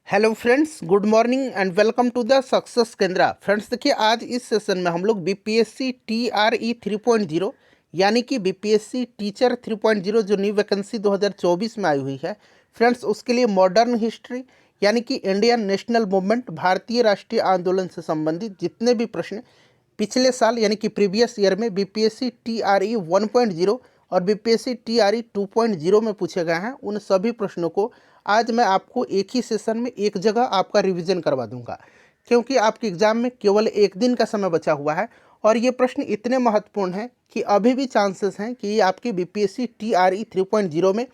Hello friends, good morning and welcome to the success Kendra. Friends देखिए, आज इस session में हम लोग बीपीएससी टीआरई 3.0 यानी कि बीपीएससी टीचर 3.0 जो न्यू वैकेंसी 2024 में आई हुई है फ्रेंड्स, उसके लिए मॉडर्न हिस्ट्री यानी कि इंडियन नेशनल मूवमेंट, भारतीय राष्ट्रीय आंदोलन से संबंधित जितने भी प्रश्न पिछले साल यानी कि प्रीवियस ईयर में बीपीएससी टीआरई 1.0 और बीपीएससी टीआरई 2.0 में पूछे गए हैं, उन सभी प्रश्नों को आज मैं आपको एक ही सेशन में एक जगह आपका रिवीजन करवा दूंगा, क्योंकि आपके एग्जाम में केवल एक दिन का समय बचा हुआ है और ये प्रश्न इतने महत्वपूर्ण हैं कि अभी भी चांसेस हैं कि ये आपकी बीपीएससी टीआरई 3.0 में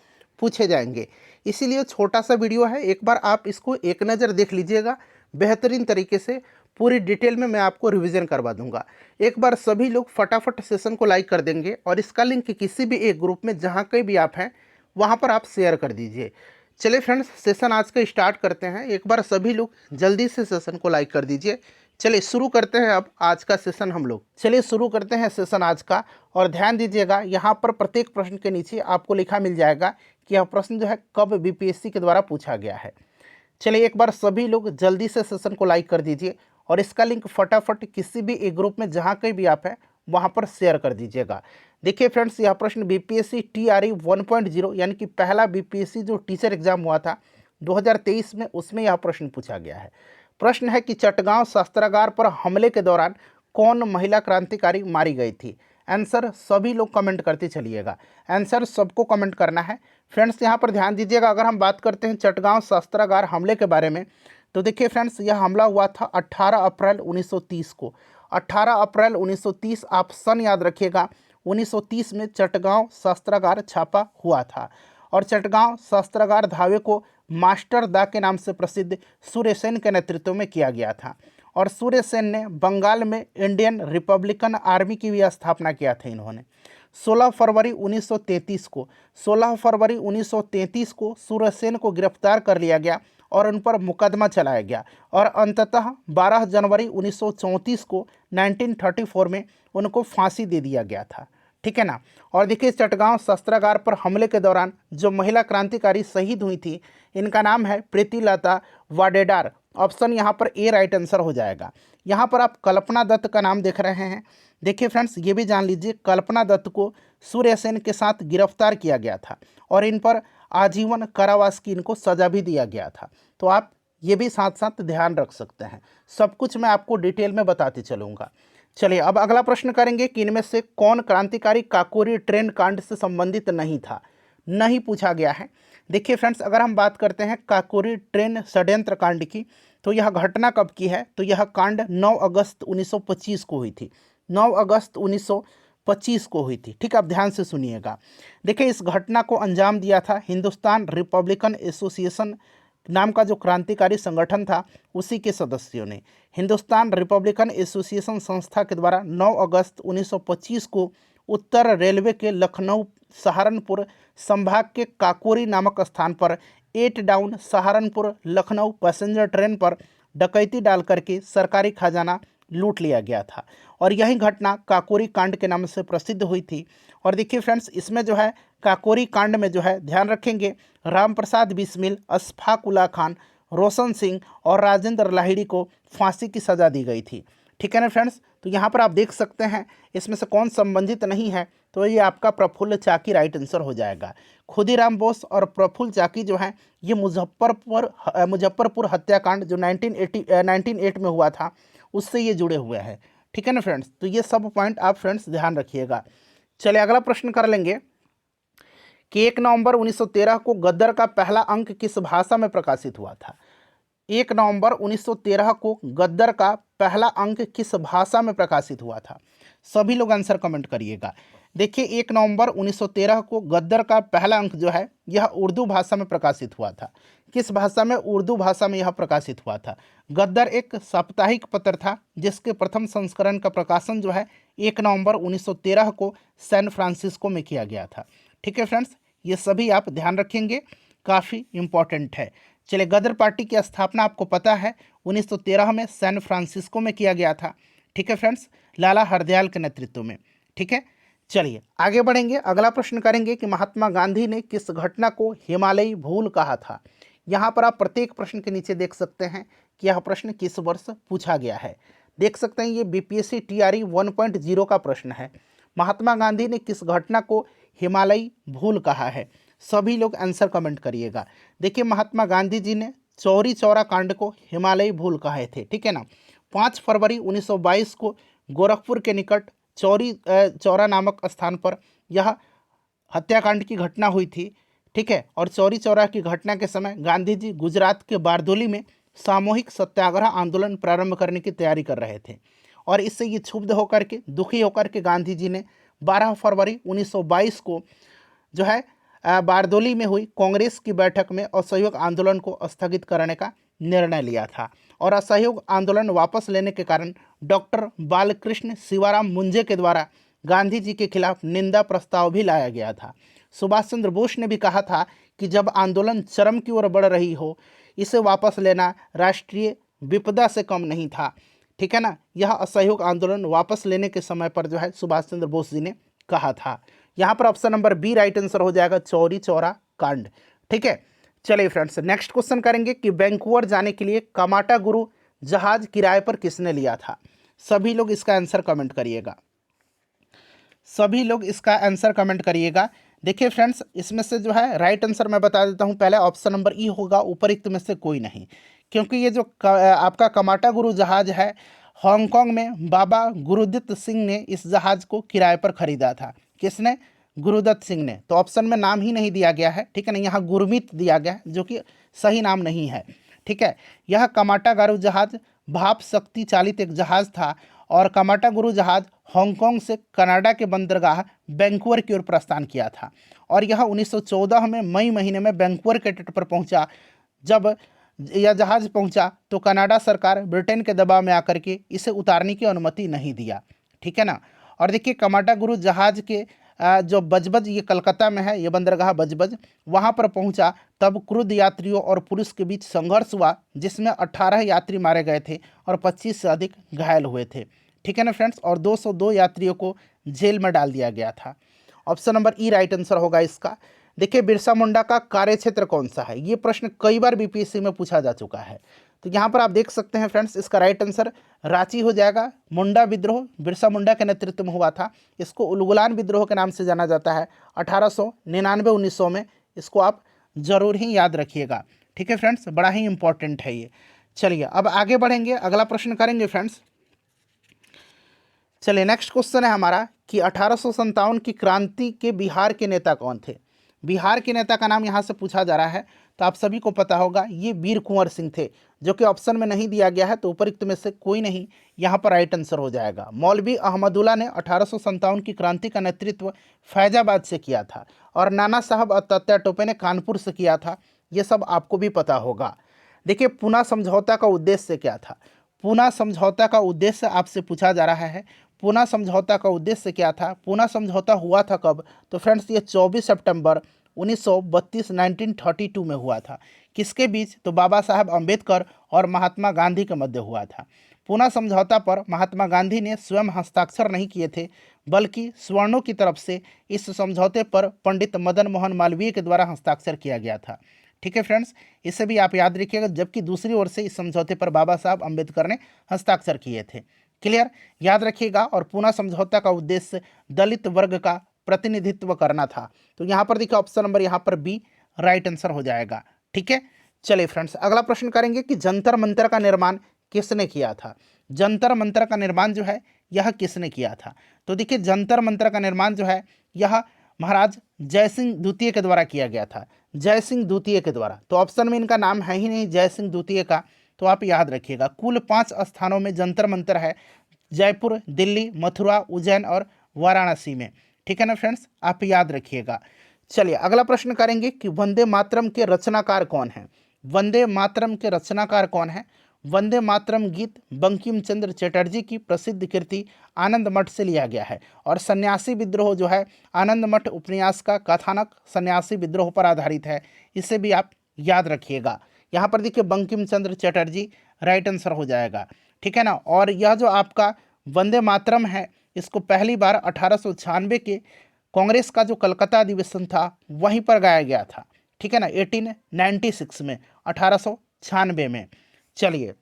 पूछे जाएंगे। इसीलिए छोटा सा वीडियो है, एक बार आप इसको एक नज़र देख लीजिएगा। बेहतरीन तरीके से पूरी डिटेल में मैं आपको रिवीजन करवा दूंगा। एक बार सभी लोग फटाफट सेशन को लाइक कर देंगे और इसका लिंक किसी भी एक ग्रुप में जहाँ कहीं भी आप हैं वहाँ पर आप शेयर कर दीजिए। चलिए फ्रेंड्स, सेशन आज का स्टार्ट करते हैं। एक बार सभी लोग जल्दी से सेशन को लाइक कर दीजिए। चलिए शुरू करते हैं अब आज का सेशन हम लोग। चलिए शुरू करते हैं सेशन आज का, और ध्यान दीजिएगा यहाँ पर प्रत्येक प्रश्न के नीचे आपको लिखा मिल जाएगा कि यह प्रश्न जो है कब बीपीएससी के द्वारा पूछा गया है। चलिए एक बार सभी लोग जल्दी से सेशन को लाइक कर दीजिए और इसका लिंक फटाफट किसी भी एक ग्रुप में जहाँ कहीं भी आप हैं वहाँ पर शेयर कर दीजिएगा। देखिए फ्रेंड्स, यह प्रश्न बीपीएससी टीआरई 1.0 यानी कि पहला बीपीएससी जो टीचर एग्जाम हुआ था 2023 में, उसमें यह प्रश्न पूछा गया है। प्रश्न है कि चटगांव शस्त्रागार पर हमले के दौरान कौन महिला क्रांतिकारी मारी गई थी। आंसर सभी लोग कमेंट करते चलिएगा, आंसर सबको कमेंट करना है। फ्रेंड्स यहाँ पर ध्यान दीजिएगा, अगर हम बात करते हैं चटगांव शस्त्रागार हमले के बारे में, तो देखिए फ्रेंड्स, यह हमला हुआ था 18 अप्रैल 1930 को। 18 अप्रैल 1930, आप सन याद रखिएगा। 1930 में चटगांव शस्त्रागार छापा हुआ था और चटगांव शस्त्रागार धावे को मास्टर दा के नाम से प्रसिद्ध सूर्यसेन के नेतृत्व में किया गया था। और सूर्यसेन ने बंगाल में इंडियन रिपब्लिकन आर्मी की भी स्थापना किया था इन्होंने। 16 फरवरी 1933 को सूर्यसेन को गिरफ्तार कर लिया गया और उन पर मुकदमा चलाया गया और अंततः 12 जनवरी 1934 को 1934 में उनको फांसी दे दिया गया था। ठीक है ना। और देखिए, चटगांव शस्त्रागार पर हमले के दौरान जो महिला क्रांतिकारी शहीद हुई थी, इनका नाम है प्रीतिलता वाडेदार। ऑप्शन यहाँ पर ए राइट आंसर हो जाएगा। यहाँ पर आप कल्पना दत्त का नाम देख रहे हैं। देखिए फ्रेंड्स, ये भी जान लीजिए, कल्पना दत्त को सूर्यसेन के साथ गिरफ्तार किया गया था और इन पर आजीवन कारावास की इनको सजा भी दिया गया था। तो आप ये भी साथ साथ ध्यान रख सकते हैं। सब कुछ मैं आपको डिटेल में बताते चलूँगा। चलिए अब अगला प्रश्न करेंगे कि इनमें से कौन क्रांतिकारी काकोरी ट्रेन कांड से संबंधित नहीं था। नहीं पूछा गया है। देखिए फ्रेंड्स, अगर हम बात करते हैं काकोरी ट्रेन षड्यंत्र कांड की, तो यह घटना कब की है, तो यह कांड 9 अगस्त 1925 को हुई थी। 9 अगस्त 1925 को हुई थी। ठीक, आप ध्यान से सुनिएगा। देखिए, इस घटना को अंजाम दिया था हिंदुस्तान रिपब्लिकन एसोसिएशन नाम का जो क्रांतिकारी संगठन था, उसी के सदस्यों ने। हिंदुस्तान रिपब्लिकन एसोसिएशन संस्था के द्वारा 9 अगस्त 1925 को उत्तर रेलवे के लखनऊ सहारनपुर संभाग के काकोरी नामक स्थान पर 8 down Saharanpur Lucknow passenger train पर डकैती डाल करके सरकारी खजाना लूट लिया गया था और यही घटना काकोरी कांड के नाम से प्रसिद्ध हुई थी। और देखिए फ्रेंड्स, इसमें जो है काकोरी कांड में जो है ध्यान रखेंगे, राम प्रसाद बिस्मिल, अशफाक उल्ला खान, रोशन सिंह और राजेंद्र लाहिड़ी को फांसी की सज़ा दी गई थी। ठीक है ना फ्रेंड्स। तो यहाँ पर आप देख सकते हैं इसमें से कौन संबंधित नहीं है, तो ये आपका प्रफुल्ल चाकी राइट आंसर हो जाएगा। खुदीराम बोस और प्रफुल्ल चाकी जो हैं, ये मुजफ्फरपुर हत्याकांड जो 1908 में हुआ था, उससे ये जुड़े हुए हैं। ठीक है ना फ्रेंड्स। तो ये सब पॉइंट आप फ्रेंड्स ध्यान रखिएगा। चलिए अगला प्रश्न कर लेंगे कि 1 नवंबर 1913 को गद्दर का पहला अंक किस भाषा में प्रकाशित हुआ था। 1 नवंबर 1913 को गद्दर का पहला अंक किस भाषा में प्रकाशित हुआ था। सभी लोग आंसर कमेंट करिएगा। देखिए, 1 नवंबर 1913 को गद्दर का पहला अंक जो है यह उर्दू भाषा में प्रकाशित हुआ था। किस भाषा में? उर्दू भाषा में यह प्रकाशित हुआ था। गद्दर एक साप्ताहिक पत्र था जिसके प्रथम संस्करण का प्रकाशन जो है 1 नवंबर 1913 को सैन फ्रांसिस्को में किया गया था। ठीक है फ्रेंड्स, ये सभी आप ध्यान रखेंगे, काफ़ी इम्पॉर्टेंट है। चलिए, गदर पार्टी की स्थापना आपको पता है 1913 में सैन फ्रांसिस्को में किया गया था। ठीक है फ्रेंड्स, लाला हरदयाल के नेतृत्व में। ठीक है, चलिए आगे बढ़ेंगे। अगला प्रश्न करेंगे कि महात्मा गांधी ने किस घटना को हिमालयी भूल कहा था। यहाँ पर आप प्रत्येक प्रश्न के नीचे देख सकते हैं कि यह प्रश्न किस वर्ष पूछा गया है। देख सकते हैं ये बीपीएससी टीआरई 1.0 का प्रश्न है। महात्मा गांधी ने किस घटना को हिमालयी भूल कहा है? सभी लोग आंसर कमेंट करिएगा। देखिए महात्मा गांधी जी ने चौरी चौरा कांड को हिमालयी भूल कहे थे, ठीक है ना। 5 फरवरी 1922 को गोरखपुर के निकट चौरी चौरा नामक स्थान पर यह हत्याकांड की घटना हुई थी, ठीक है। और चौरी चौरा की घटना के समय गांधी जी गुजरात के बारदोली में सामूहिक सत्याग्रह आंदोलन प्रारंभ करने की तैयारी कर रहे थे और इससे ये क्षुब्ध होकर के, दुखी होकर के गांधी जी ने 12 फरवरी 1922 को जो है बारदोली में हुई कांग्रेस की बैठक में असहयोग आंदोलन को स्थगित करने का निर्णय लिया था और असहयोग आंदोलन वापस लेने के कारण डॉक्टर बालकृष्ण शिवाराम मुंजे के द्वारा गांधी जी के खिलाफ निंदा प्रस्ताव भी लाया गया था। सुभाष चंद्र बोस ने भी कहा था कि जब आंदोलन चरम की ओर बढ़ रही हो, इसे वापस लेना राष्ट्रीय विपदा से कम नहीं था, ठीक है ना। यह असहयोग आंदोलन वापस लेने के समय पर जो है सुभाष चंद्र बोस जी ने कहा था। यहाँ पर option number B right answer हो जाएगा, चौरी चौरा कांड, ठीक है। चलिए फ्रेंड्स, नेक्स्ट क्वेश्चन करेंगे कि वैंकूवर जाने के लिए कामाटा गुरु जहाज किराए पर किसने लिया था? सभी लोग इसका आंसर कमेंट करिएगा। सभी लोग इसका आंसर कमेंट करिएगा। देखिए फ्रेंड्स, इसमें से जो है राइट आंसर मैं बता देता हूँ। पहले ऑप्शन नंबर ई होगा, उपरिक्त में से कोई नहीं, क्योंकि ये जो आपका कमाटा गुरु जहाज है, हांगकांग में बाबा गुरुदत्त सिंह ने इस जहाज को किराए पर खरीदा था। किसने? गुरुदत्त सिंह ने। तो ऑप्शन में नाम ही नहीं दिया गया है, ठीक है ना। यहाँ गुरमीत दिया गया है जो कि सही नाम नहीं है, ठीक है। यह कमाटा गुरु जहाज भाप शक्ति चालित एक जहाज था और कमाटा गुरु जहाज हांगकांग से कनाडा के बंदरगाह वैंकूवर की ओर प्रस्थान किया था और यह 1914 में मई महीने में वैंकूवर के तट पर पहुंचा। जब यह जहाज पहुंचा तो कनाडा सरकार ब्रिटेन के दबाव में आकर के इसे उतारने की अनुमति नहीं दिया, ठीक है ना। और देखिए कमाटा गुरु जहाज के जो बजबज, ये कलकत्ता में है, ये बंदरगाह बजबज, वहाँ पर पहुँचा तब क्रुद्ध यात्रियों और पुलिस के बीच संघर्ष हुआ जिसमें 18 यात्री मारे गए थे और 25 से अधिक घायल हुए थे, ठीक है ना फ्रेंड्स। और 202 यात्रियों को जेल में डाल दिया गया था। ऑप्शन नंबर ई राइट आंसर होगा इसका। देखिए बिरसा मुंडा का कार्यक्षेत्र कौन सा है? ये प्रश्न कई बार बीपीएससी में पूछा जा चुका है। तो यहाँ पर आप देख सकते हैं फ्रेंड्स, इसका राइट आंसर रांची हो जाएगा। मुंडा विद्रोह बिरसा मुंडा के नेतृत्व में हुआ था। इसको उलगुलान विद्रोह के नाम से जाना जाता है। 1899-1900 में। इसको आप जरूर ही याद रखिएगा, ठीक है फ्रेंड्स, बड़ा ही इंपॉर्टेंट है ये। चलिए अब आगे बढ़ेंगे, अगला प्रश्न करेंगे फ्रेंड्स। चलिए नेक्स्ट क्वेश्चन है हमारा कि 1857 की क्रांति के बिहार के नेता कौन थे? बिहार के नेता का नाम यहाँ से पूछा जा रहा है, तो आप सभी को पता होगा ये वीर कुंवर सिंह थे, जो कि ऑप्शन में नहीं दिया गया है, तो उपरोक्त में से कोई नहीं यहाँ पर राइट आंसर हो जाएगा। मौलवी अहमदुल्ला ने 1857 की क्रांति का नेतृत्व फैजाबाद से किया था और नाना साहब तात्या टोपे ने कानपुर से किया था। ये सब आपको भी पता होगा। देखिए पूना समझौता का उद्देश्य क्या था? पूना समझौता का उद्देश्य आपसे पूछा जा रहा है। पूना समझौता का उद्देश्य क्या था? पूना समझौता हुआ था कब? तो फ्रेंड्स ये 24 सितंबर 1932 में हुआ था। किसके बीच? तो बाबा साहब अम्बेडकर और महात्मा गांधी के मध्य हुआ था। पूना समझौता पर महात्मा गांधी ने स्वयं हस्ताक्षर नहीं किए थे, बल्कि स्वर्णों की तरफ से इस समझौते पर पंडित मदन मोहन मालवीय के द्वारा हस्ताक्षर किया गया था, ठीक है फ्रेंड्स, इसे भी आप याद रखिएगा। जबकि दूसरी ओर से इस समझौते पर बाबा साहब अम्बेडकर ने हस्ताक्षर किए थे। क्लियर, याद रखिएगा। और पूना समझौता का उद्देश्य दलित वर्ग का प्रतिनिधित्व करना था। तो यहाँ पर देखिए ऑप्शन नंबर यहाँ पर बी राइट आंसर हो जाएगा, ठीक है। चलिए फ्रेंड्स अगला प्रश्न करेंगे कि जंतर मंतर का निर्माण किसने किया था? जंतर मंतर का निर्माण जो है यह किसने किया था? तो देखिए जंतर मंतर का निर्माण जो है यह महाराज जय सिंह द्वितीय के द्वारा किया गया था। जय सिंह द्वितीय के द्वारा। तो ऑप्शन में इनका नाम है ही नहीं जय सिंह द्वितीय का, तो आप याद रखिएगा। कुल 5 स्थानों में जंतर मंतर है, जयपुर, दिल्ली, मथुरा, उज्जैन और वाराणसी में, ठीक है ना फ्रेंड्स, आप याद रखिएगा। चलिए अगला प्रश्न करेंगे कि वंदे मातरम के रचनाकार कौन है? वंदे मातरम के रचनाकार कौन है? वंदे मातरम गीत बंकिम चंद्र चटर्जी की प्रसिद्ध कृति आनंद मठ से लिया गया है और सन्यासी विद्रोह जो है आनंद मठ उपन्यास का कथानक सन्यासी विद्रोह पर आधारित है। इसे भी आप याद रखिएगा। यहाँ पर देखिए बंकिम चंद्र चटर्जी राइट आंसर हो जाएगा, ठीक है ना। और यह जो आपका वंदे मातरम है इसको पहली बार 1896 के कांग्रेस का जो कलकत्ता अधिवेशन था वहीं पर गाया गया था, ठीक है ना, 1896 में। 1896 में। चलिए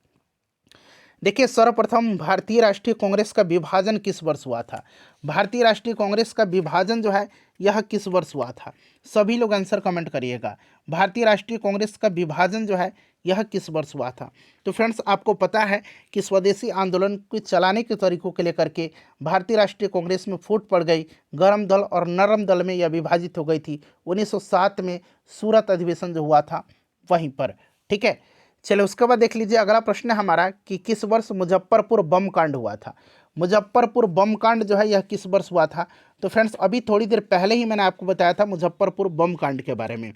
देखिए, सर्वप्रथम भारतीय राष्ट्रीय कांग्रेस का विभाजन किस वर्ष हुआ था? भारतीय राष्ट्रीय कांग्रेस का विभाजन जो है यह किस वर्ष हुआ था? सभी लोग आंसर कमेंट करिएगा। भारतीय राष्ट्रीय कांग्रेस का विभाजन जो है यह किस वर्ष हुआ था? तो फ्रेंड्स, आपको पता है कि स्वदेशी आंदोलन को चलाने के तरीकों के लेकर के भारतीय राष्ट्रीय कांग्रेस में फूट पड़ गई। गर्म दल और नरम दल में यह विभाजित हो गई थी। 1907 में सूरत अधिवेशन जो हुआ था वहीं पर। ठीक है, चलो उसके बाद देख लीजिए अगला प्रश्न है हमारा कि किस वर्ष मुजफ्फरपुर बम कांड हुआ था? मुजफ्फरपुर बम कांड जो है यह किस वर्ष हुआ था? तो फ्रेंड्स, अभी थोड़ी देर पहले ही मैंने आपको बताया था मुजफ्फरपुर बम कांड के बारे में।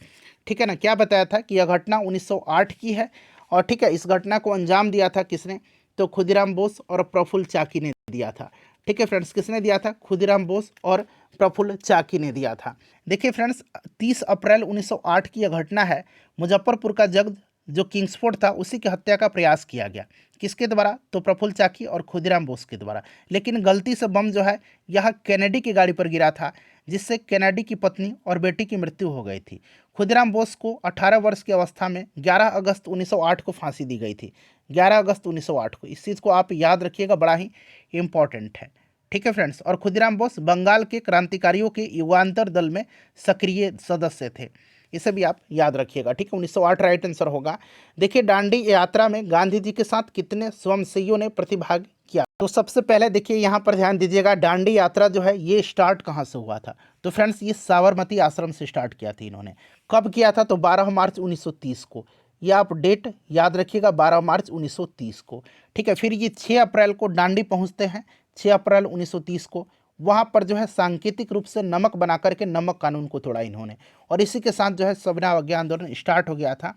ठीक है ना, क्या बताया था कि यह घटना 1908 की है। और ठीक है, इस घटना को अंजाम दिया था किसने? तो खुदीराम बोस और प्रफुल्ल चाकी ने दिया था। ठीक है फ्रेंड्स, किसने दिया था? खुदीराम बोस और प्रफुल्ल चाकी ने दिया था। देखिए फ्रेंड्स, 30 अप्रैल 1908 की यह घटना है। मुजफ्फरपुर का जग जो किंग्सफोर्ड था उसी की हत्या का प्रयास किया गया। किसके द्वारा? तो प्रफुल्ल चाकी और खुदीराम बोस के द्वारा। लेकिन गलती से बम जो है यह कैनेडी की गाड़ी पर गिरा था, जिससे कैनेडी की पत्नी और बेटी की मृत्यु हो गई थी। खुदीराम बोस को 18 वर्ष की अवस्था में 11 अगस्त 1908 को फांसी दी गई थी। 11 अगस्त 1908 को। इस चीज़ को आप याद रखिएगा, बड़ा ही इंपॉर्टेंट है। ठीक है फ्रेंड्स, और खुदीराम बोस बंगाल के क्रांतिकारियों के युगांतर दल में सक्रिय सदस्य थे। इसे भी आप याद रखिएगा। ठीक है, 1908 राइट आंसर होगा। देखिए, दांडी यात्रा में गांधी जी के साथ कितने स्वयंसेवियों ने प्रतिभाग किया? तो सबसे पहले देखिए यहाँ पर ध्यान दीजिएगा, दांडी यात्रा जो है ये स्टार्ट कहाँ से हुआ था? तो फ्रेंड्स, ये साबरमती आश्रम से स्टार्ट किया था इन्होंने। कब किया था? तो 12 मार्च 1930 को। ये आप डेट याद रखिएगा, 12 मार्च 1930 को। ठीक है, फिर ये 6 अप्रैल को दांडी पहुँचते हैं, 6 अप्रैल 1930 को। वहाँ पर जो है सांकेतिक रूप से नमक बना करके नमक कानून को तोड़ा इन्होंने। और इसी के साथ जो है सविनय अवज्ञा आंदोलन स्टार्ट हो गया था।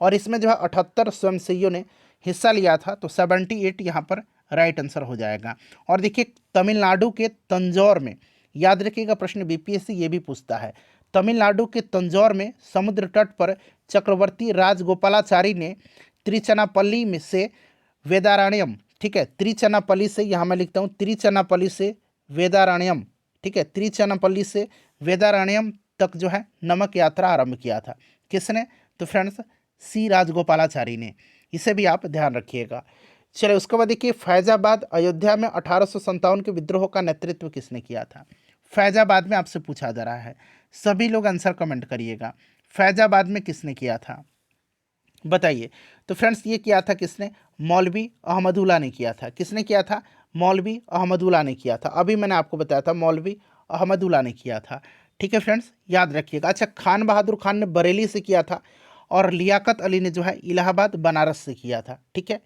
और इसमें जो है 78 स्वयंसेवियों ने हिस्सा लिया था। तो 78 यहाँ पर राइट आंसर हो जाएगा। और देखिए, तमिलनाडु के तंजौर में, याद रखिएगा प्रश्न बीपीएससी ये भी पूछता है, तमिलनाडु के तंजौर में समुद्र तट पर चक्रवर्ती राजगोपालाचारी ने त्रिचनापल्ली में से वेदारण्यम, ठीक है, त्रिचनापल्ली से, यहाँ मैं लिखता हूँ त्रिचनापल्ली से वेदारण्यम, ठीक है, त्रिचनापल्ली से वेदारण्यम तक जो है नमक यात्रा आरंभ किया था। किसने? तो फ्रेंड्स, सी राजगोपालाचारी ने। इसे भी आप ध्यान रखिएगा। चलिए उसके बाद देखिए, फैजाबाद अयोध्या में 1857 के विद्रोह का नेतृत्व किसने किया था? फैजाबाद में आपसे पूछा जा रहा है, सभी लोग आंसर कमेंट करिएगा। फैजाबाद में किसने किया था बताइए? तो फ्रेंड्स, ये किया था किसने? मौलवी अहमदुल्ला ने किया था। किसने किया था? मौलवी अहमदुल्ला ने किया था। अभी मैंने आपको बताया था मौलवी अहमदुल्ला ने किया था। ठीक है फ्रेंड्स, याद रखिएगा। अच्छा, खान बहादुर खान ने बरेली से किया था और लियाकत अली ने जो है इलाहाबाद बनारस से किया था। ठीक है,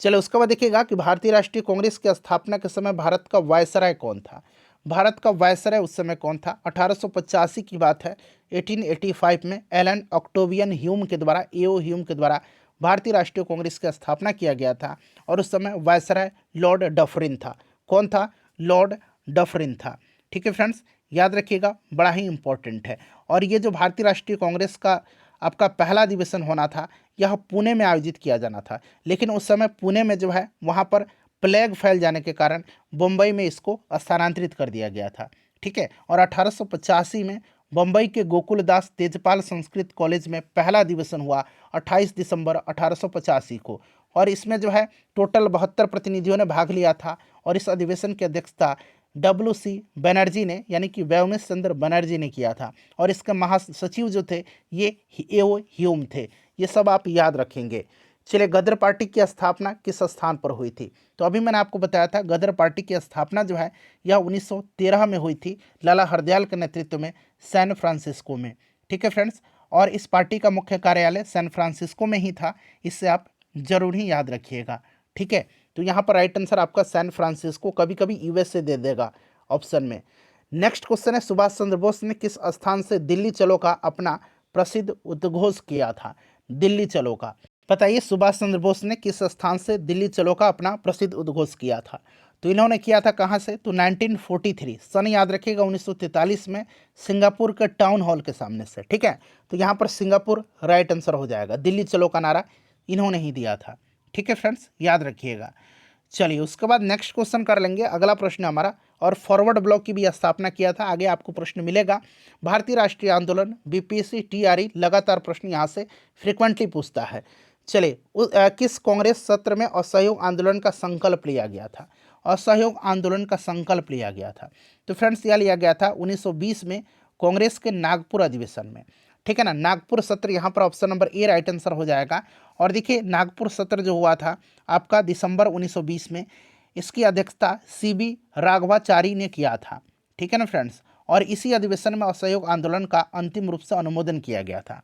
चलो उसके बाद देखिएगा कि भारतीय राष्ट्रीय कांग्रेस की स्थापना के समय भारत का वायसराय कौन था? भारत का वायसराय उस समय कौन था? 1885 की बात है। 1885 में एलन ऑक्टेवियन ह्यूम के द्वारा, एओ ह्यूम के द्वारा भारतीय राष्ट्रीय कांग्रेस की स्थापना किया गया था। और उस समय वायसराय लॉर्ड डफरिन था। कौन था? लॉर्ड डफरिन था। ठीक है फ्रेंड्स, याद रखिएगा, बड़ा ही इंपॉर्टेंट है। और ये जो भारतीय राष्ट्रीय कांग्रेस का आपका पहला अधिवेशन होना था, यह पुणे में आयोजित किया जाना था। लेकिन उस समय पुणे में जो है वहाँ पर प्लेग फैल जाने के कारण बम्बई में इसको स्थानांतरित कर दिया गया था। ठीक है, और 1885 में बम्बई के गोकुलदास तेजपाल संस्कृत कॉलेज में पहला अधिवेशन हुआ 28 दिसंबर 1885 को। और इसमें जो है टोटल 72 प्रतिनिधियों ने भाग लिया था। और इस अधिवेशन की अध्यक्षता WC बनर्जी ने, यानी कि व्योमेश चंद्र बनर्जी ने किया था। और इसके महासचिव जो थे ये एओ ह्यूम थे। ये सब आप याद रखेंगे। चलिए, गदर पार्टी की स्थापना किस स्थान पर हुई थी? तो अभी मैंने आपको बताया था गदर पार्टी की स्थापना जो है यह 1913 में हुई थी, लाला हरदयाल के नेतृत्व में, सैन फ्रांसिस्को में। ठीक है फ्रेंड्स, और इस पार्टी का मुख्य कार्यालय सैन फ्रांसिस्को में ही था। इससे आप जरूर ही याद रखिएगा। ठीक है, तो यहाँ पर राइट आंसर आपका सैन फ्रांसिस्को, कभी कभी यूएसए दे देगा ऑप्शन में। नेक्स्ट क्वेश्चन है, सुभाष चंद्र बोस ने किस स्थान से दिल्ली चलो का अपना प्रसिद्ध उद्घोष किया था? दिल्ली चलो का बताइए, सुभाष चंद्र बोस ने किस स्थान से दिल्ली चलो का अपना प्रसिद्ध उद्घोष किया था? तो इन्होंने किया था कहाँ से? तो 1943 सन याद रखिएगा, 1943 में सिंगापुर के टाउन हॉल के सामने से। ठीक है, तो यहाँ पर सिंगापुर राइट आंसर हो जाएगा। दिल्ली चलो का नारा इन्होंने ही दिया था। ठीक है फ्रेंड्स, याद रखिएगा। चलिए उसके बाद नेक्स्ट क्वेश्चन कर लेंगे। अगला प्रश्न हमारा और फॉरवर्ड ब्लॉक की भी स्थापना किया था। आगे आपको प्रश्न मिलेगा। भारतीय राष्ट्रीय आंदोलन, बीपीएससी, टीआरई लगातार प्रश्न यहाँ से फ्रिक्वेंटली पूछता है। चलिए, किस कांग्रेस सत्र में असहयोग आंदोलन का संकल्प लिया गया था? असहयोग आंदोलन का संकल्प लिया गया था, तो फ्रेंड्स यह लिया गया था 1920 में कांग्रेस के नागपुर अधिवेशन में। ठीक है ना, नागपुर सत्र यहाँ पर option number A right answer हो जाएगा। और देखिए, नागपुर सत्र जो हुआ था आपका दिसंबर 1920 में, इसकी अध्यक्षता सीबी राघवाचारी ने किया था। ठीक है ना फ्रेंड्स, और इसी अधिवेशन में असहयोग आंदोलन का अंतिम रूप से अनुमोदन किया गया था।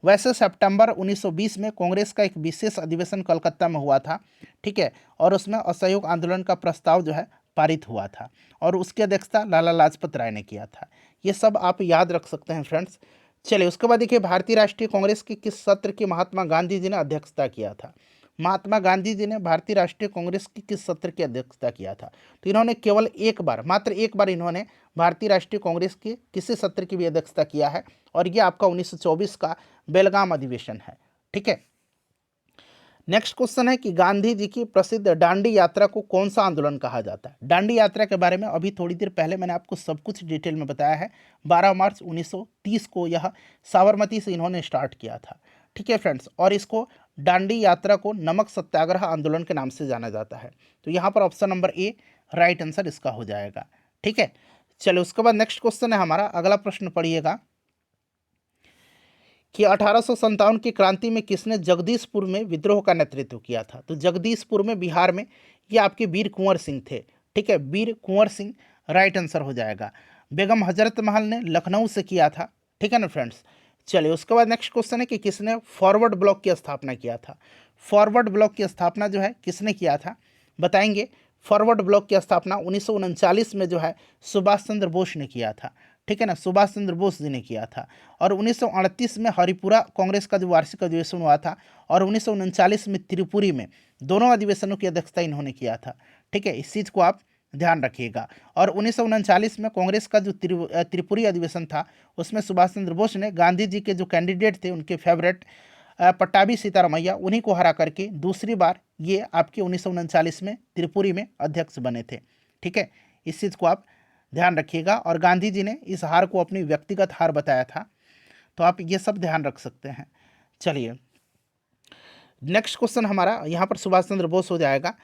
वैसे सितंबर 1920 में कांग्रेस का एक विशेष अधिवेशन कलकत्ता में हुआ था। ठीक है, और उसमें असहयोग आंदोलन का प्रस्ताव जो है पारित हुआ था, और उसकी अध्यक्षता लाला लाजपत राय ने किया था। ये सब आप याद रख सकते हैं फ्रेंड्स। चलिए, उसके बाद देखिए, भारतीय राष्ट्रीय कांग्रेस की किस सत्र की महात्मा गांधी जी ने अध्यक्षता किया था? महात्मा गांधी जी ने भारतीय राष्ट्रीय कांग्रेस की किस सत्र की अध्यक्षता किया था? तो इन्होंने केवल एक बार, मात्र एक बार इन्होंने भारतीय राष्ट्रीय कांग्रेस के किसी सत्र की भी अध्यक्षता किया है, और ये आपका 1924 का बेलगाम अधिवेशन है। ठीक है, नेक्स्ट क्वेश्चन है कि गांधी जी की प्रसिद्ध दांडी यात्रा को कौन सा आंदोलन कहा जाता है? दांडी यात्रा के बारे में अभी थोड़ी देर पहले मैंने आपको सब कुछ डिटेल में बताया है। 12 मार्च 1930 को यह साबरमती से इन्होंने स्टार्ट किया था। ठीक है फ्रेंड्स, और इसको दांडी यात्रा को नमक सत्याग्रह आंदोलन के नाम से जाना जाता है। तो यहाँ पर option number A right answer इसका हो जाएगा। ठीक है, चलो उसके बाद नेक्स्ट क्वेश्चन है हमारा, अगला प्रश्न पढ़िएगा कि 1857 की क्रांति में किसने जगदीशपुर में विद्रोह का नेतृत्व किया था? तो जगदीशपुर में बिहार में ये आपके वीर कुंवर सिंह थे। ठीक है, वीर कुंवर सिंह राइट आंसर हो जाएगा। बेगम हजरत महल ने लखनऊ से किया था। ठीक है ना फ्रेंड्स, चलिए उसके बाद नेक्स्ट क्वेश्चन है कि किसने फॉरवर्ड ब्लॉक की स्थापना किया था? फॉरवर्ड ब्लॉक की स्थापना जो है किसने किया था बताएंगे? फॉरवर्ड ब्लॉक की स्थापना 1939 में जो है सुभाष चंद्र बोस ने किया था। ठीक है ना, सुभाष चंद्र बोस जी ने किया था। और 1938 में हरिपुरा कांग्रेस का जो वार्षिक अधिवेशन हुआ था, और 1939 में त्रिपुरी में, दोनों अधिवेशनों की अध्यक्षता इन्होंने किया था। ठीक है, इस चीज़ को आप ध्यान रखिएगा। और 1939 में कांग्रेस का जो त्रिपुरी अधिवेशन था, उसमें सुभाष चंद्र बोस ने गांधी जी के जो कैंडिडेट थे, उनके फेवरेट पट्टाभी सीतारामैया, उन्हीं को हरा करके दूसरी बार ये आपके 1939 में त्रिपुरी में अध्यक्ष बने थे। ठीक है, इस चीज़ को आप ध्यान रखिएगा। और गांधी जी ने इस हार को अपनी व्यक्तिगत हार बताया था, तो आप ये सब ध्यान रख सकते हैं। चलिए, नेक्स्ट क्वेश्चन हमारा यहाँ पर सुभाष चंद्र बोस हो जाएगा।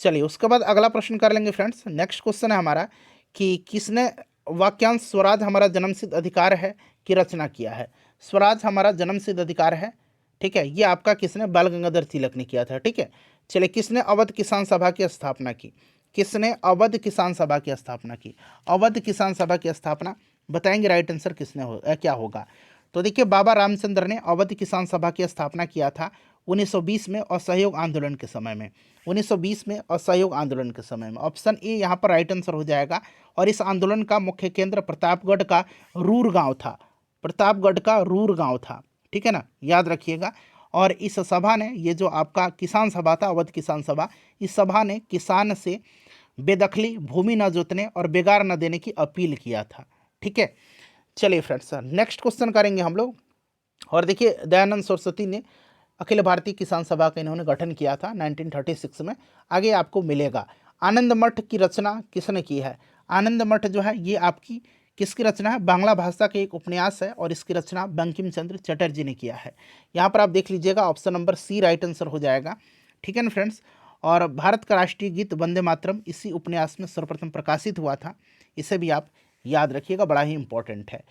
चलिए, उसके बाद अगला प्रश्न कर लेंगे फ्रेंड्स। नेक्स्ट क्वेश्चन है हमारा कि किसने वाक्यांश स्वराज हमारा जन्मसिद्ध अधिकार है की रचना किया है? स्वराज हमारा जन्मसिद्ध अधिकार है, ठीक है, ये आपका किसने? बाल गंगाधर तिलक ने किया था। ठीक है, चलिए, किसने अवध किसान सभा की स्थापना की? किसने अवध किसान सभा की स्थापना की? अवध किसान सभा की स्थापना बताएंगे राइट आंसर किसने क्या होगा? तो देखिए, बाबा रामचंद्र ने अवध किसान सभा की स्थापना किया था 1920 में असहयोग आंदोलन के समय में। 1920 में असहयोग आंदोलन के समय में ऑप्शन ए यहाँ पर राइट आंसर हो जाएगा। और इस आंदोलन का मुख्य केंद्र प्रतापगढ़ का रूर गांव था। प्रतापगढ़ का रूर गांव था। ठीक है ना, याद रखिएगा। और इस सभा ने, ये जो आपका किसान सभा था, अवध किसान सभा, इस सभा ने किसान से बेदखली, भूमि न जोतने और बेगार न देने की अपील किया था। ठीक है, चलिए फ्रेंड्स, नेक्स्ट क्वेश्चन करेंगे हम लोग। और देखिए, दयानंद सरस्वती ने अखिल भारतीय किसान सभा का इन्होंने गठन किया था 1936 में। आगे आपको मिलेगा। आनंद मठ की रचना किसने की है? आनंद मठ जो है ये आपकी किसकी रचना है? बांग्ला भाषा के एक उपन्यास है, और इसकी रचना बंकिम चंद्र चटर्जी ने किया है। यहाँ पर आप देख लीजिएगा, option number C right answer हो जाएगा। ठीक है ना फ्रेंड्स, और भारत का राष्ट्रीय गीत वंदे मातरम इसी उपन्यास में सर्वप्रथम प्रकाशित हुआ था। इसे भी आप याद रखिएगा, बड़ा ही इंपॉर्टेंट है।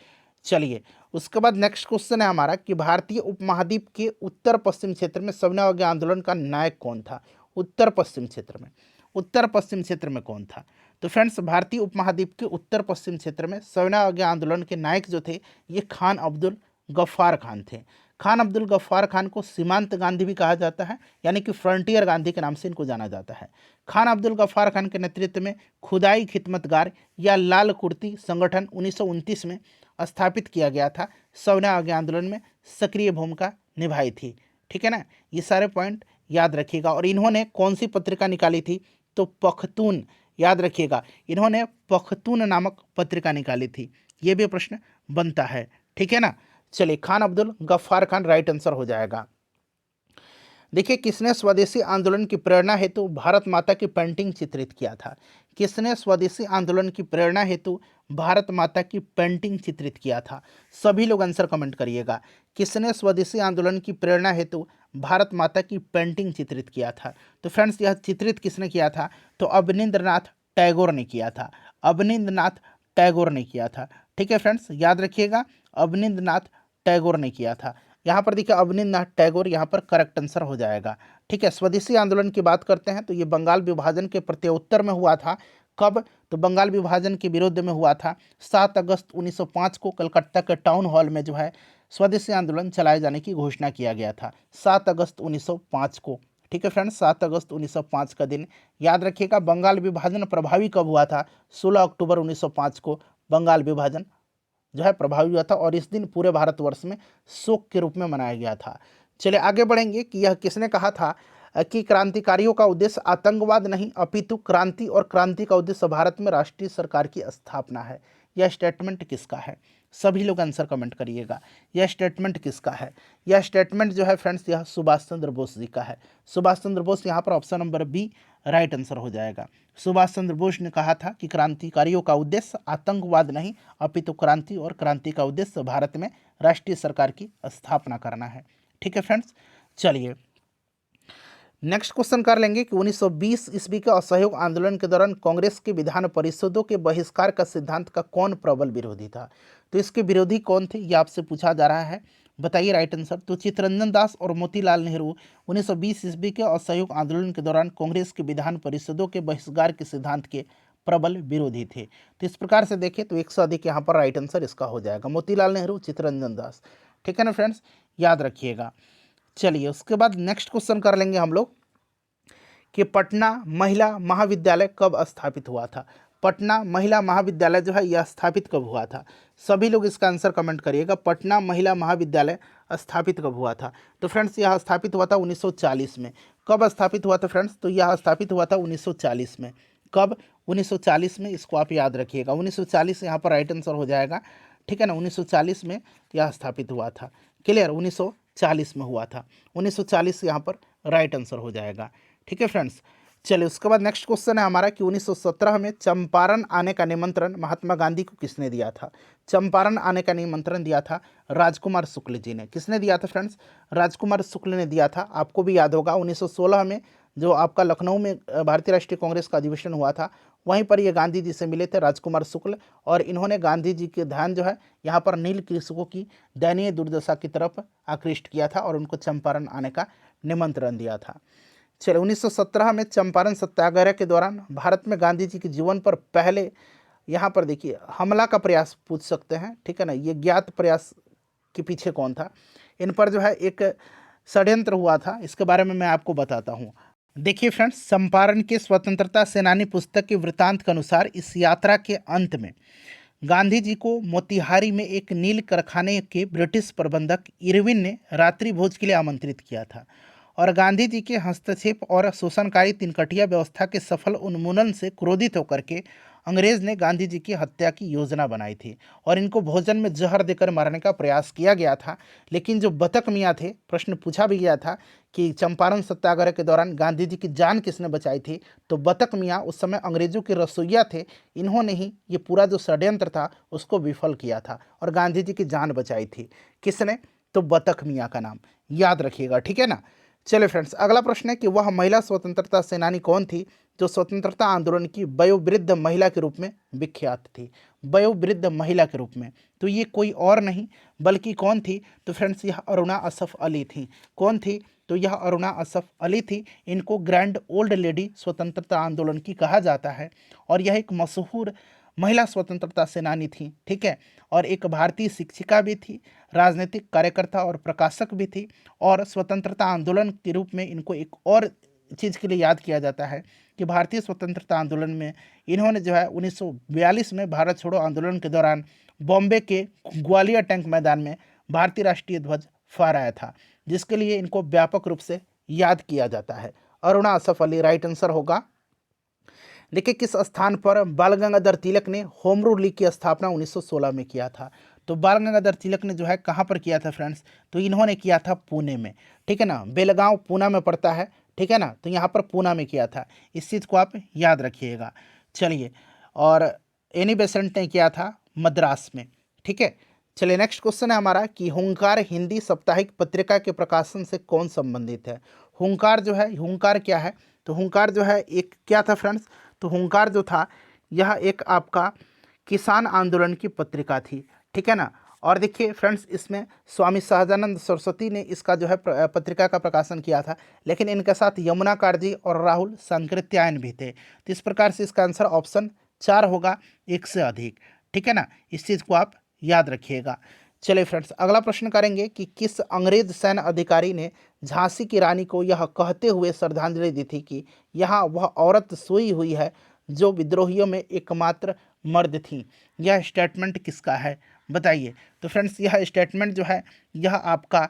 चलिए, उसके बाद नेक्स्ट क्वेश्चन है हमारा कि भारतीय उपमहाद्वीप के उत्तर पश्चिम क्षेत्र में सविनय अवज्ञा आंदोलन का नायक कौन था? उत्तर पश्चिम क्षेत्र में, उत्तर पश्चिम क्षेत्र में कौन था? तो फ्रेंड्स, भारतीय उपमहाद्वीप के उत्तर पश्चिम क्षेत्र में सविनय अवज्ञा आंदोलन के नायक जो थे, ये खान अब्दुल गफ्फार खान थे। खान अब्दुल गफ्फार खान को सीमांत गांधी भी कहा जाता है, यानी कि फ्रंटियर गांधी के नाम से इनको जाना जाता है। खान अब्दुल गफ्फार खान के नेतृत्व में खुदाई खिदमतगार या लाल कुर्ती संगठन 1929 में स्थापित किया गया था। सविनय अवज्ञा आंदोलन में सक्रिय भूमिका निभाई थी। ठीक है ना, ये सारे पॉइंट याद रखिएगा। और इन्होंने कौन सी पत्रिका निकाली थी? तो पख्तून, याद रखिएगा, इन्होंने पख्तून नामक पत्रिका निकाली थी। ये भी प्रश्न बनता है। ठीक है ना, चलिए, खान अब्दुल गफ्फार खान राइट आंसर हो जाएगा। देखिए, किसने स्वदेशी आंदोलन की प्रेरणा हेतु भारत माता की पेंटिंग चित्रित किया था? किसने स्वदेशी आंदोलन की प्रेरणा हेतु भारत माता की पेंटिंग चित्रित किया था? सभी लोग आंसर कमेंट करिएगा। किसने स्वदेशी आंदोलन की प्रेरणा हेतु भारत माता की पेंटिंग चित्रित किया था? तो फ्रेंड्स, यह चित्रित किसने किया था? तो अवनींद्रनाथ टैगोर ने किया था। अवनींद्रनाथ टैगोर ने किया था। ठीक है फ्रेंड्स, याद रखिएगा, अवनींद्रनाथ टैगोर ने किया था। यहाँ पर देखिए, अवनींद्रनाथ टैगोर यहाँ पर करेक्ट आंसर हो जाएगा। ठीक है, स्वदेशी आंदोलन की बात करते हैं तो ये बंगाल विभाजन के प्रत्युत्तर में हुआ था। कब? तो बंगाल विभाजन के विरुद्ध में हुआ था। 7 अगस्त 1905 को कलकत्ता के टाउन हॉल में जो है स्वदेशी आंदोलन चलाए जाने की घोषणा किया गया था। 7 अगस्त 1905 को। ठीक है फ्रेंड्स, 7 अगस्त 1905 का दिन याद रखिएगा। बंगाल विभाजन प्रभावी कब हुआ था? 16 अक्टूबर 1905 को बंगाल विभाजन जो है प्रभावी हुआ था और इस दिन पूरे भारतवर्ष में शोक के रूप में मनाया गया था। चलिए आगे बढ़ेंगे कि यह किसने कहा था कि क्रांतिकारियों का उद्देश्य आतंकवाद नहीं अपितु क्रांति और क्रांति का उद्देश्य भारत में राष्ट्रीय सरकार की स्थापना है। यह स्टेटमेंट किसका है? सभी लोग आंसर कमेंट करिएगा। यह स्टेटमेंट किसका है? यह स्टेटमेंट जो है फ्रेंड्स, यह सुभाष चंद्र बोस जी का है। सुभाष चंद्र बोस, यहाँ पर option number B right answer हो जाएगा। सुभाष चंद्र बोस ने कहा था कि क्रांतिकारियों का उद्देश्य आतंकवाद नहीं अपितु क्रांति और क्रांति का उद्देश्य भारत में राष्ट्रीय सरकार की स्थापना करना है। ठीक है फ्रेंड्स, चलिए नेक्स्ट क्वेश्चन कर लेंगे कि 1920 ईस्वी के असहयोग आंदोलन के दौरान कांग्रेस के विधान परिषदों के बहिष्कार का सिद्धांत का कौन प्रबल विरोधी था? तो इसके विरोधी कौन थे, ये आपसे पूछा जा रहा है। बताइए राइट आंसर। तो चित्तरंजन दास और मोतीलाल नेहरू 1920 ईस्वी के असहयोग आंदोलन के दौरान कांग्रेस के विधान परिषदों के बहिष्कार के सिद्धांत के प्रबल विरोधी थे। तो इस प्रकार से देखें तो 100 अधिक यहाँ पर राइट आंसर इसका हो जाएगा, मोतीलाल नेहरू, चित्तरंजन दास। ठीक है ना फ्रेंड्स, याद रखिएगा। चलिए उसके बाद नेक्स्ट क्वेश्चन कर लेंगे हम लोग कि पटना महिला महाविद्यालय कब स्थापित हुआ था? पटना महिला महाविद्यालय जो है यह स्थापित कब हुआ था? सभी लोग इसका आंसर कमेंट करिएगा। पटना महिला महाविद्यालय स्थापित कब हुआ था? तो फ्रेंड्स, यह स्थापित हुआ था 1940 में। कब स्थापित हुआ था फ्रेंड्स? तो यह स्थापित हुआ था 1940 में। कब? 1940 में। इसको आप याद रखिएगा, 1940 यहाँ पर राइट आंसर हो जाएगा। ठीक है ना, 1940 में यह स्थापित हुआ था। क्लियर, 1940 में हुआ था। 1940 यहाँ पर राइट आंसर हो जाएगा। ठीक है फ्रेंड्स, चलिए उसके बाद नेक्स्ट क्वेश्चन है हमारा कि 1917 में चंपारण आने का निमंत्रण महात्मा गांधी को किसने दिया था? चंपारण आने का निमंत्रण दिया था राजकुमार शुक्ल जी ने। किसने दिया था फ्रेंड्स? राजकुमार शुक्ल ने दिया था। आपको भी याद होगा 1916 में जो आपका लखनऊ में भारतीय राष्ट्रीय कांग्रेस का अधिवेशन हुआ था, वहीं पर ये गांधी जी से मिले थे राजकुमार शुक्ल, और इन्होंने गांधी जी के ध्यान जो है यहाँ पर नील कृषकों की दयनीय दुर्दशा की तरफ आकृष्ट किया था और उनको चंपारण आने का निमंत्रण दिया था। चलिए 1917 में चंपारण सत्याग्रह के दौरान भारत में गांधी जी के जीवन पर पहले यहाँ पर देखिए हमला का प्रयास पूछ सकते हैं। ठीक है ना, ये ज्ञात प्रयास के पीछे कौन था? इन पर जो है एक षड्यंत्र हुआ था, इसके बारे में मैं आपको बताता हूँ। देखिए फ्रेंड्स, चंपारण के स्वतंत्रता सेनानी पुस्तक के वृत्तांत के अनुसार इस यात्रा के अंत में गांधी जी को मोतिहारी में एक नील कारखाने के ब्रिटिश प्रबंधक इरविन ने रात्रि भोज के लिए आमंत्रित किया था और गांधी जी के हस्तक्षेप और शोषणकारी तिनकटिया व्यवस्था के सफल उन्मूलन से क्रोधित होकर के अंग्रेज ने गांधी जी की हत्या की योजना बनाई थी और इनको भोजन में जहर देकर मारने का प्रयास किया गया था। लेकिन जो बतक मियाँ थे, प्रश्न पूछा भी गया था कि चंपारण सत्याग्रह के दौरान गांधी जी की जान किसने बचाई थी? तो बतक मियाँ उस समय अंग्रेजों के रसोइया थे। इन्होंने ही ये पूरा जो षड्यंत्र था उसको विफल किया था और गांधी जी की जान बचाई थी। किसने? तो बतक मियाँ का नाम याद रखिएगा। ठीक है ना। चलिए फ्रेंड्स, अगला प्रश्न है कि वह महिला स्वतंत्रता सेनानी कौन थी जो स्वतंत्रता आंदोलन की वयोवृद्ध महिला के रूप में विख्यात थी? वयोवृद्ध महिला के रूप में, तो ये कोई और नहीं बल्कि कौन थी? तो फ्रेंड्स, यह अरुणा असफ अली थी। कौन थी? तो यह अरुणा असफ अली थी। इनको ग्रैंड ओल्ड लेडी स्वतंत्रता आंदोलन की कहा जाता है और यह एक मशहूर महिला स्वतंत्रता सेनानी थी। ठीक है, और एक भारतीय शिक्षिका भी थी, राजनीतिक कार्यकर्ता और प्रकाशक भी थी, और स्वतंत्रता आंदोलन के रूप में इनको एक और चीज़ के लिए याद किया जाता है कि भारतीय स्वतंत्रता आंदोलन में इन्होंने जो है 1942 में भारत छोड़ो आंदोलन के दौरान बॉम्बे के ग्वालियर टैंक मैदान में भारतीय राष्ट्रीय ध्वज फहराया था, जिसके लिए इनको व्यापक रूप से याद किया जाता है। अरुणा असफ अली राइट आंसर होगा। देखिए किस स्थान पर बाल गंगाधर तिलक ने होम रूल लीग की स्थापना 1916 में किया था? तो बाल गंगाधर तिलक ने जो है कहाँ पर किया था फ्रेंड्स, तो इन्होंने किया था पुणे में, ठीक है ना। बेलगांव पूना में पड़ता है, ठीक है ना, तो यहाँ पर पूना में किया था, इस चीज़ को आप याद रखिएगा। चलिए, और एनी बेसेंट ने किया था मद्रास में, ठीक है। चलिए नेक्स्ट क्वेश्चन है हमारा कि हुंकार हिंदी साप्ताहिक पत्रिका के प्रकाशन से कौन संबंधित है। हुंकार जो है, हुंकार क्या है, तो हुंकार जो है एक क्या था फ्रेंड्स, तो हुंकार जो था यह एक आपका किसान आंदोलन की पत्रिका थी, ठीक है ना। और देखिए फ्रेंड्स, इसमें स्वामी सहजानंद सरस्वती ने इसका जो है पत्रिका का प्रकाशन किया था, लेकिन इनके साथ यमुना कारजी और राहुल सांकृत्यायन भी थे। तो इस प्रकार से इसका आंसर ऑप्शन 4 होगा, एक से अधिक, ठीक है ना, इस चीज़ को आप याद रखिएगा। चलिए फ्रेंड्स, अगला प्रश्न करेंगे कि किस अंग्रेज सैन्य अधिकारी ने झांसी की रानी को यह कहते हुए श्रद्धांजलि दी थी कि यहाँ वह औरत सोई हुई है जो विद्रोहियों में एकमात्र मर्द थी। यह स्टेटमेंट किसका है, बताइए। तो फ्रेंड्स, यह स्टेटमेंट जो है यह आपका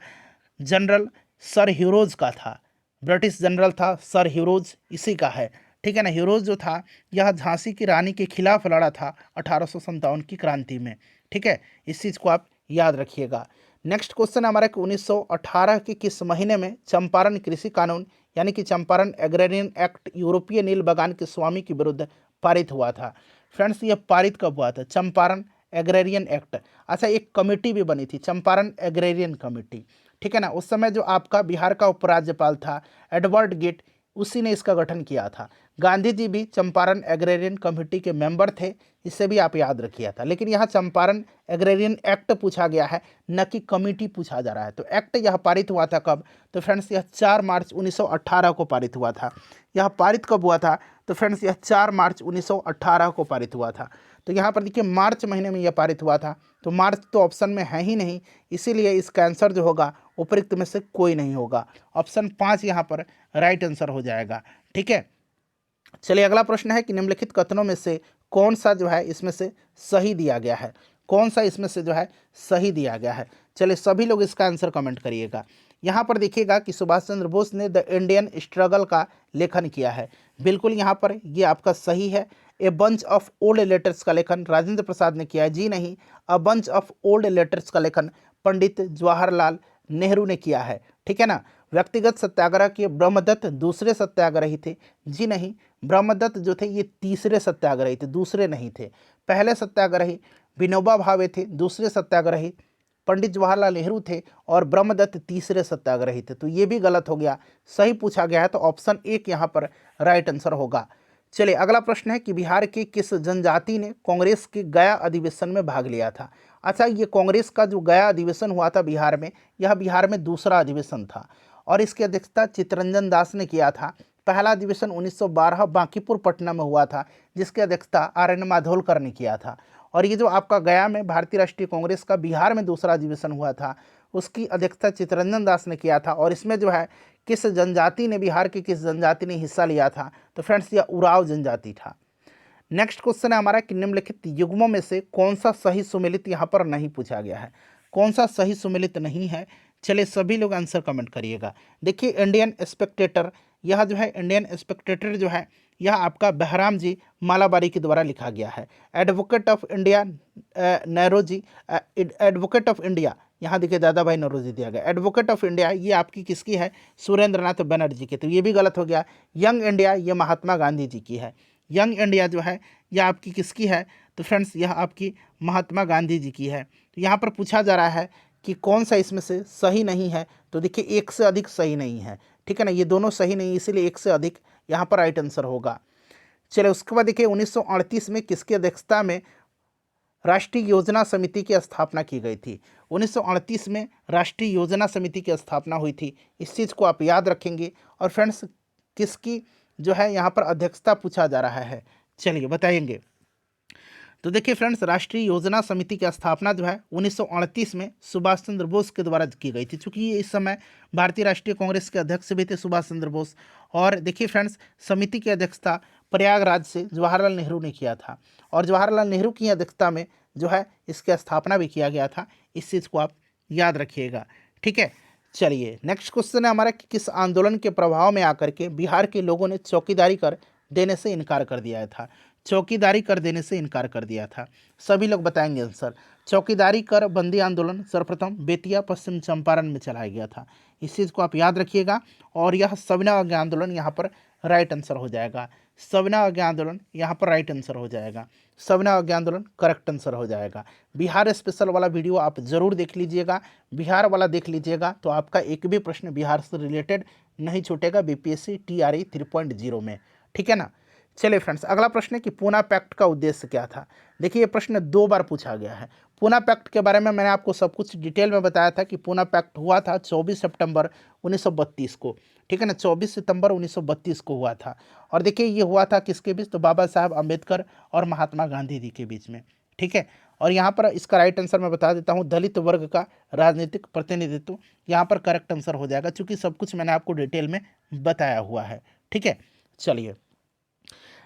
जनरल सर ह्यूरोज का था, ब्रिटिश जनरल था सर ह्यूरोज, इसी का है, ठीक है ना। ह्यूरोज जो था यह झांसी की रानी के खिलाफ लड़ा था 1857 की क्रांति में, ठीक है, इस चीज़ को आप याद रखिएगा। नेक्स्ट क्वेश्चन हमारा कि 1918 के किस महीने में चंपारण कृषि कानून यानी कि चंपारण एग्रेरियन एक्ट यूरोपीय नील बागान के स्वामी के विरुद्ध पारित हुआ था। फ्रेंड्स, यह पारित कब हुआ था, चंपारण एग्रेरियन एक्ट। अच्छा, एक कमेटी भी बनी थी, चंपारण एग्रेरियन कमेटी, ठीक है ना। उस समय जो आपका बिहार का उपराज्यपाल था एडवर्ड गेट, उसी ने इसका गठन किया था। गांधी जी भी चंपारण एग्रेरियन कमेटी के मेंबर थे, इससे भी आप याद रखिए था। लेकिन यहाँ चंपारण एग्रेरियन एक्ट पूछा गया है, न कि कमेटी पूछा जा रहा है। तो एक्ट यह पारित हुआ था कब, तो फ्रेंड्स यह 4 मार्च 1918 को पारित हुआ था। यह पारित कब हुआ था, तो फ्रेंड्स यह 4 मार्च 1918 को पारित हुआ था। तो यहाँ पर देखिए मार्च महीने में यह पारित हुआ था, तो मार्च तो ऑप्शन में है ही नहीं, इसीलिए इसका आंसर जो होगा उपयुक्त में से कोई नहीं होगा। ऑप्शन 5 यहाँ पर राइट आंसर हो जाएगा, ठीक है। चलिए अगला प्रश्न है कि निम्नलिखित कथनों में से कौन सा जो है इसमें से सही दिया गया है, कौन सा इसमें से जो है सही दिया गया है। चलिए सभी लोग इसका आंसर कमेंट करिएगा। यहाँ पर देखिएगा कि सुभाष चंद्र बोस ने द इंडियन स्ट्रगल का लेखन किया है, बिल्कुल यहाँ पर ये आपका सही है। A bunch of old letters का लेखन राजेंद्र प्रसाद ने किया है, जी नहीं। A bunch of old letters का लेखन पंडित जवाहरलाल नेहरू ने किया है, ठीक है ना। व्यक्तिगत सत्याग्रह के ब्रह्मदत्त दूसरे सत्याग्रही थे, जी नहीं। ब्रह्मदत्त जो थे ये तीसरे सत्याग्रही थे, दूसरे नहीं थे। पहले सत्याग्रही विनोबा भावे थे, दूसरे सत्याग्रही पंडित जवाहरलाल नेहरू थे और ब्रह्मदत्त तीसरे सत्याग्रही थे। तो ये भी गलत हो गया, सही पूछा गया है, तो ऑप्शन 1 यहाँ पर राइट आंसर होगा। चलिए अगला प्रश्न है कि बिहार के किस जनजाति ने कांग्रेस के गया अधिवेशन में भाग लिया था। अच्छा, ये कांग्रेस का जो गया अधिवेशन हुआ था बिहार में, यह बिहार में दूसरा अधिवेशन था और इसकी अध्यक्षता चित्तरंजन दास ने किया था। पहला अधिवेशन 1912 बांकीपुर पटना में हुआ था, जिसकी अध्यक्षता आर.एन. माधोलकर ने किया था। और ये जो आपका गया में भारतीय राष्ट्रीय कांग्रेस का बिहार में दूसरा अधिवेशन हुआ था, उसकी अध्यक्षता चित्तरंजन दास ने किया था। और इसमें जो है किस जनजाति ने, बिहार की किस जनजाति ने हिस्सा लिया था, तो फ्रेंड्स यह उराव जनजाति था। नेक्स्ट क्वेश्चन है हमारा कि निम्नलिखित युग्मों में से कौन सा सही सुमेलित यहाँ पर नहीं पूछा गया है, कौन सा सही सुमेलित नहीं है। चलिए सभी लोग आंसर कमेंट करिएगा। देखिए इंडियन स्पेक्टेटर, यह जो है इंडियन स्पेक्टेटर जो है यह आपका बहराम जी मालाबारी के द्वारा लिखा गया है। Advocate of India Naoroji, advocate of India, यहाँ देखिए दादा भाई नौरोजी दिया गया। एडवोकेट ऑफ इंडिया ये आपकी किसकी है, सुरेंद्र नाथ बनर्जी की, तो ये भी गलत हो गया। यंग इंडिया ये महात्मा गांधी जी की है। यंग इंडिया जो है यह आपकी किसकी है, तो फ्रेंड्स यह आपकी महात्मा गांधी जी की है। तो यहाँ पर पूछा जा रहा है कि कौन सा इसमें से सही नहीं है, तो देखिए एक से अधिक सही नहीं है, ठीक है ना, ये दोनों सही नहीं, इसीलिए एक से अधिक यहाँ पर राइट आंसर होगा। चलिए उसके बाद देखिए 1938 में किसकी अध्यक्षता में राष्ट्रीय योजना समिति की स्थापना की गई थी। 1938 में राष्ट्रीय योजना समिति की स्थापना हुई थी, इस चीज़ को आप याद रखेंगे। और फ्रेंड्स किसकी जो है यहाँ पर अध्यक्षता पूछा जा रहा है, चलिए बताएंगे। तो देखिए फ्रेंड्स, राष्ट्रीय योजना समिति की स्थापना जो है 1938 में सुभाष चंद्र बोस के द्वारा की गई थी, चूँकि ये इस समय भारतीय राष्ट्रीय कांग्रेस के अध्यक्ष भी थे सुभाष चंद्र बोस। और देखिए फ्रेंड्स, समिति की अध्यक्षता प्रयागराज से जवाहरलाल नेहरू ने किया था और जवाहरलाल नेहरू की अध्यक्षता में जो है इसकी स्थापना भी किया गया था, इस चीज़ को आप याद रखिएगा, ठीक है। चलिए नेक्स्ट क्वेश्चन है हमारा कि किस आंदोलन के प्रभाव में आकर के बिहार के लोगों ने चौकीदारी कर देने से इनकार कर दिया था। चौकीदारी कर देने से इनकार कर दिया था। सभी लोग बताएंगे आंसर। चौकीदारी कर बंदी आंदोलन सर्वप्रथम बेतिया पश्चिम चंपारण में चलाया गया था। इस चीज़ को आप याद रखिएगा। और यह सविनय अवज्ञा आंदोलन यहाँ पर राइट आंसर हो जाएगा। सविनय अवज्ञा आंदोलन यहाँ पर राइट आंसर हो जाएगा। सविनय अवज्ञा आंदोलन करेक्ट आंसर हो जाएगा। बिहार स्पेशल वाला वीडियो आप जरूर देख लीजिएगा, बिहार वाला देख लीजिएगा, तो आपका एक भी प्रश्न बिहार से रिलेटेड नहीं छूटेगा बीपीएससी TRE 3.0 में, ठीक है ना। चलिए फ्रेंड्स, अगला प्रश्न है कि पूना पैक्ट का उद्देश्य क्या था। देखिए ये प्रश्न 2 बार पूछा गया है। पूना पैक्ट के बारे में मैंने आपको सब कुछ डिटेल में बताया था कि पूना पैक्ट हुआ था 24 सितंबर 1932 को, ठीक है ना, 24 सितंबर 1932 को हुआ था। और देखिए ये हुआ था किसके बीच, तो बाबा साहब अम्बेडकर और महात्मा गांधी जी के बीच में, ठीक है। और यहाँ पर इसका राइट आंसर मैं बता देता हूँ, दलित वर्ग का राजनीतिक प्रतिनिधित्व यहाँ पर करेक्ट आंसर हो जाएगा, क्योंकि सब कुछ मैंने आपको डिटेल में बताया हुआ है, ठीक है। चलिए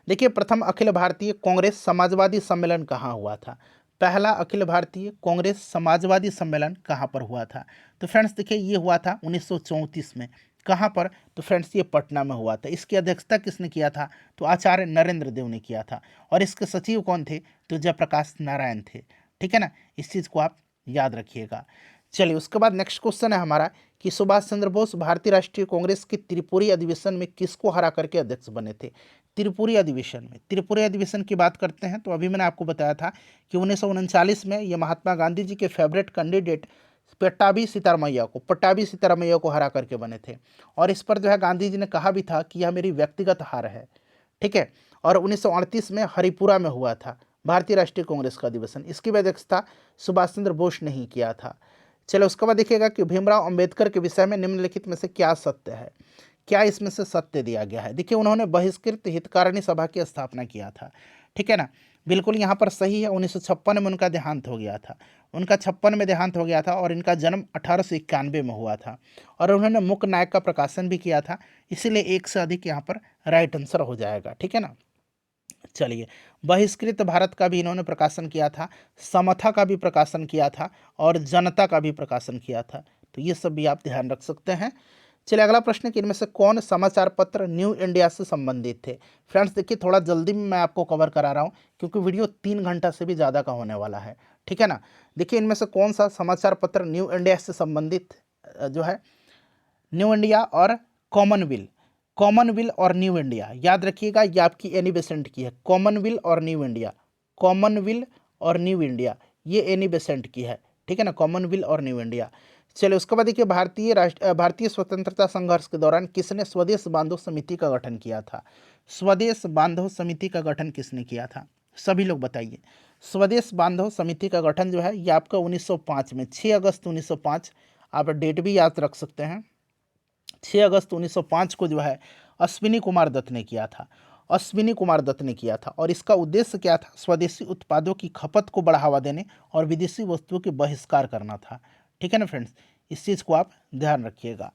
देखिए, प्रथम अखिल भारतीय कांग्रेस समाजवादी सम्मेलन कहाँ हुआ था। पहला अखिल भारतीय कांग्रेस समाजवादी सम्मेलन कहाँ पर हुआ था। तो फ्रेंड्स देखिए ये हुआ था 1934 में। कहाँ पर, तो फ्रेंड्स ये पटना में हुआ था। इसकी अध्यक्षता किसने किया था, तो आचार्य नरेंद्र देव ने किया था। और इसके सचिव कौन थे, तो जयप्रकाश नारायण थे, ठीक है ना। इस चीज़ को आप याद रखिएगा। चलिए उसके बाद नेक्स्ट क्वेश्चन है हमारा कि सुभाष चंद्र बोस भारतीय राष्ट्रीय कांग्रेस के त्रिपुरी अधिवेशन में किसको हरा करके अध्यक्ष बने थे। त्रिपुरी अधिवेशन में, त्रिपुरी अधिवेशन की बात करते हैं तो अभी मैंने आपको बताया था कि 1939 में ये महात्मा गांधी जी के फेवरेट कैंडिडेट पट्टाभी सीतारामैया को हरा करके बने थे। और इस पर जो है गांधी जी ने कहा भी था कि यह मेरी व्यक्तिगत हार है, ठीक है। और 1938 में हरिपुरा में हुआ था भारतीय राष्ट्रीय कांग्रेस का अधिवेशन। इसकी अध्यक्षता सुभाष चंद्र बोस ने ही किया था। चलो उसके बाद देखिएगा कि भीमराव अंबेडकर के विषय में निम्नलिखित में से क्या सत्य है। क्या इसमें से सत्य दिया गया है। देखिए उन्होंने बहिष्कृत हितकारिणी सभा की स्थापना किया था, ठीक है ना, बिल्कुल यहाँ पर सही है। 1956 में उनका देहांत हो गया था, उनका 56 में देहांत हो गया था। और इनका जन्म 1891 में हुआ था। और उन्होंने मुक नायक का प्रकाशन भी किया था, इसीलिए एक से अधिक यहाँ पर राइट आंसर हो जाएगा, ठीक है ना। चलिए बहिष्कृत भारत का भी इन्होंने प्रकाशन किया था, समथा का भी प्रकाशन किया था और जनता का भी प्रकाशन किया था। तो ये सब भी आप ध्यान रख सकते हैं। चलिए अगला प्रश्न है कि इनमें से कौन समाचार पत्र न्यू इंडिया से संबंधित थे। फ्रेंड्स देखिए थोड़ा जल्दी में मैं आपको कवर करा रहा हूँ क्योंकि वीडियो 3 घंटा से भी ज़्यादा का होने वाला है, ठीक है ना। देखिए इनमें से कौन सा समाचार पत्र न्यू इंडिया से संबंधित जो है, न्यू इंडिया और कॉमनवेल्थ, कॉमनवेल्थ और न्यू इंडिया याद रखिएगा, ये आपकी एनी बेसेंट की है। कॉमनवेल्थ और न्यू इंडिया, कॉमनवेल्थ और न्यू इंडिया ये एनी बेसेंट की है, ठीक है ना, कॉमनवेल्थ और न्यू इंडिया। चलिए उसके बाद देखिए भारतीय स्वतंत्रता संघर्ष के दौरान किसने स्वदेश बांधो समिति का गठन किया था। स्वदेश बांधो समिति का गठन किसने किया था, सभी लोग बताइए। स्वदेश बांधो समिति का गठन जो है ये आपका 1905 में, 6 अगस्त 1905, आप डेट भी याद रख सकते हैं। 6 अगस्त 1905 को जो है अश्विनी कुमार दत्त ने किया था, अश्विनी कुमार दत्त ने किया था। और इसका उद्देश्य क्या था, स्वदेशी उत्पादों की खपत को बढ़ावा देने और विदेशी वस्तुओं के बहिष्कार करना था, ठीक है ना फ्रेंड्स, इस चीज़ को आप ध्यान रखिएगा।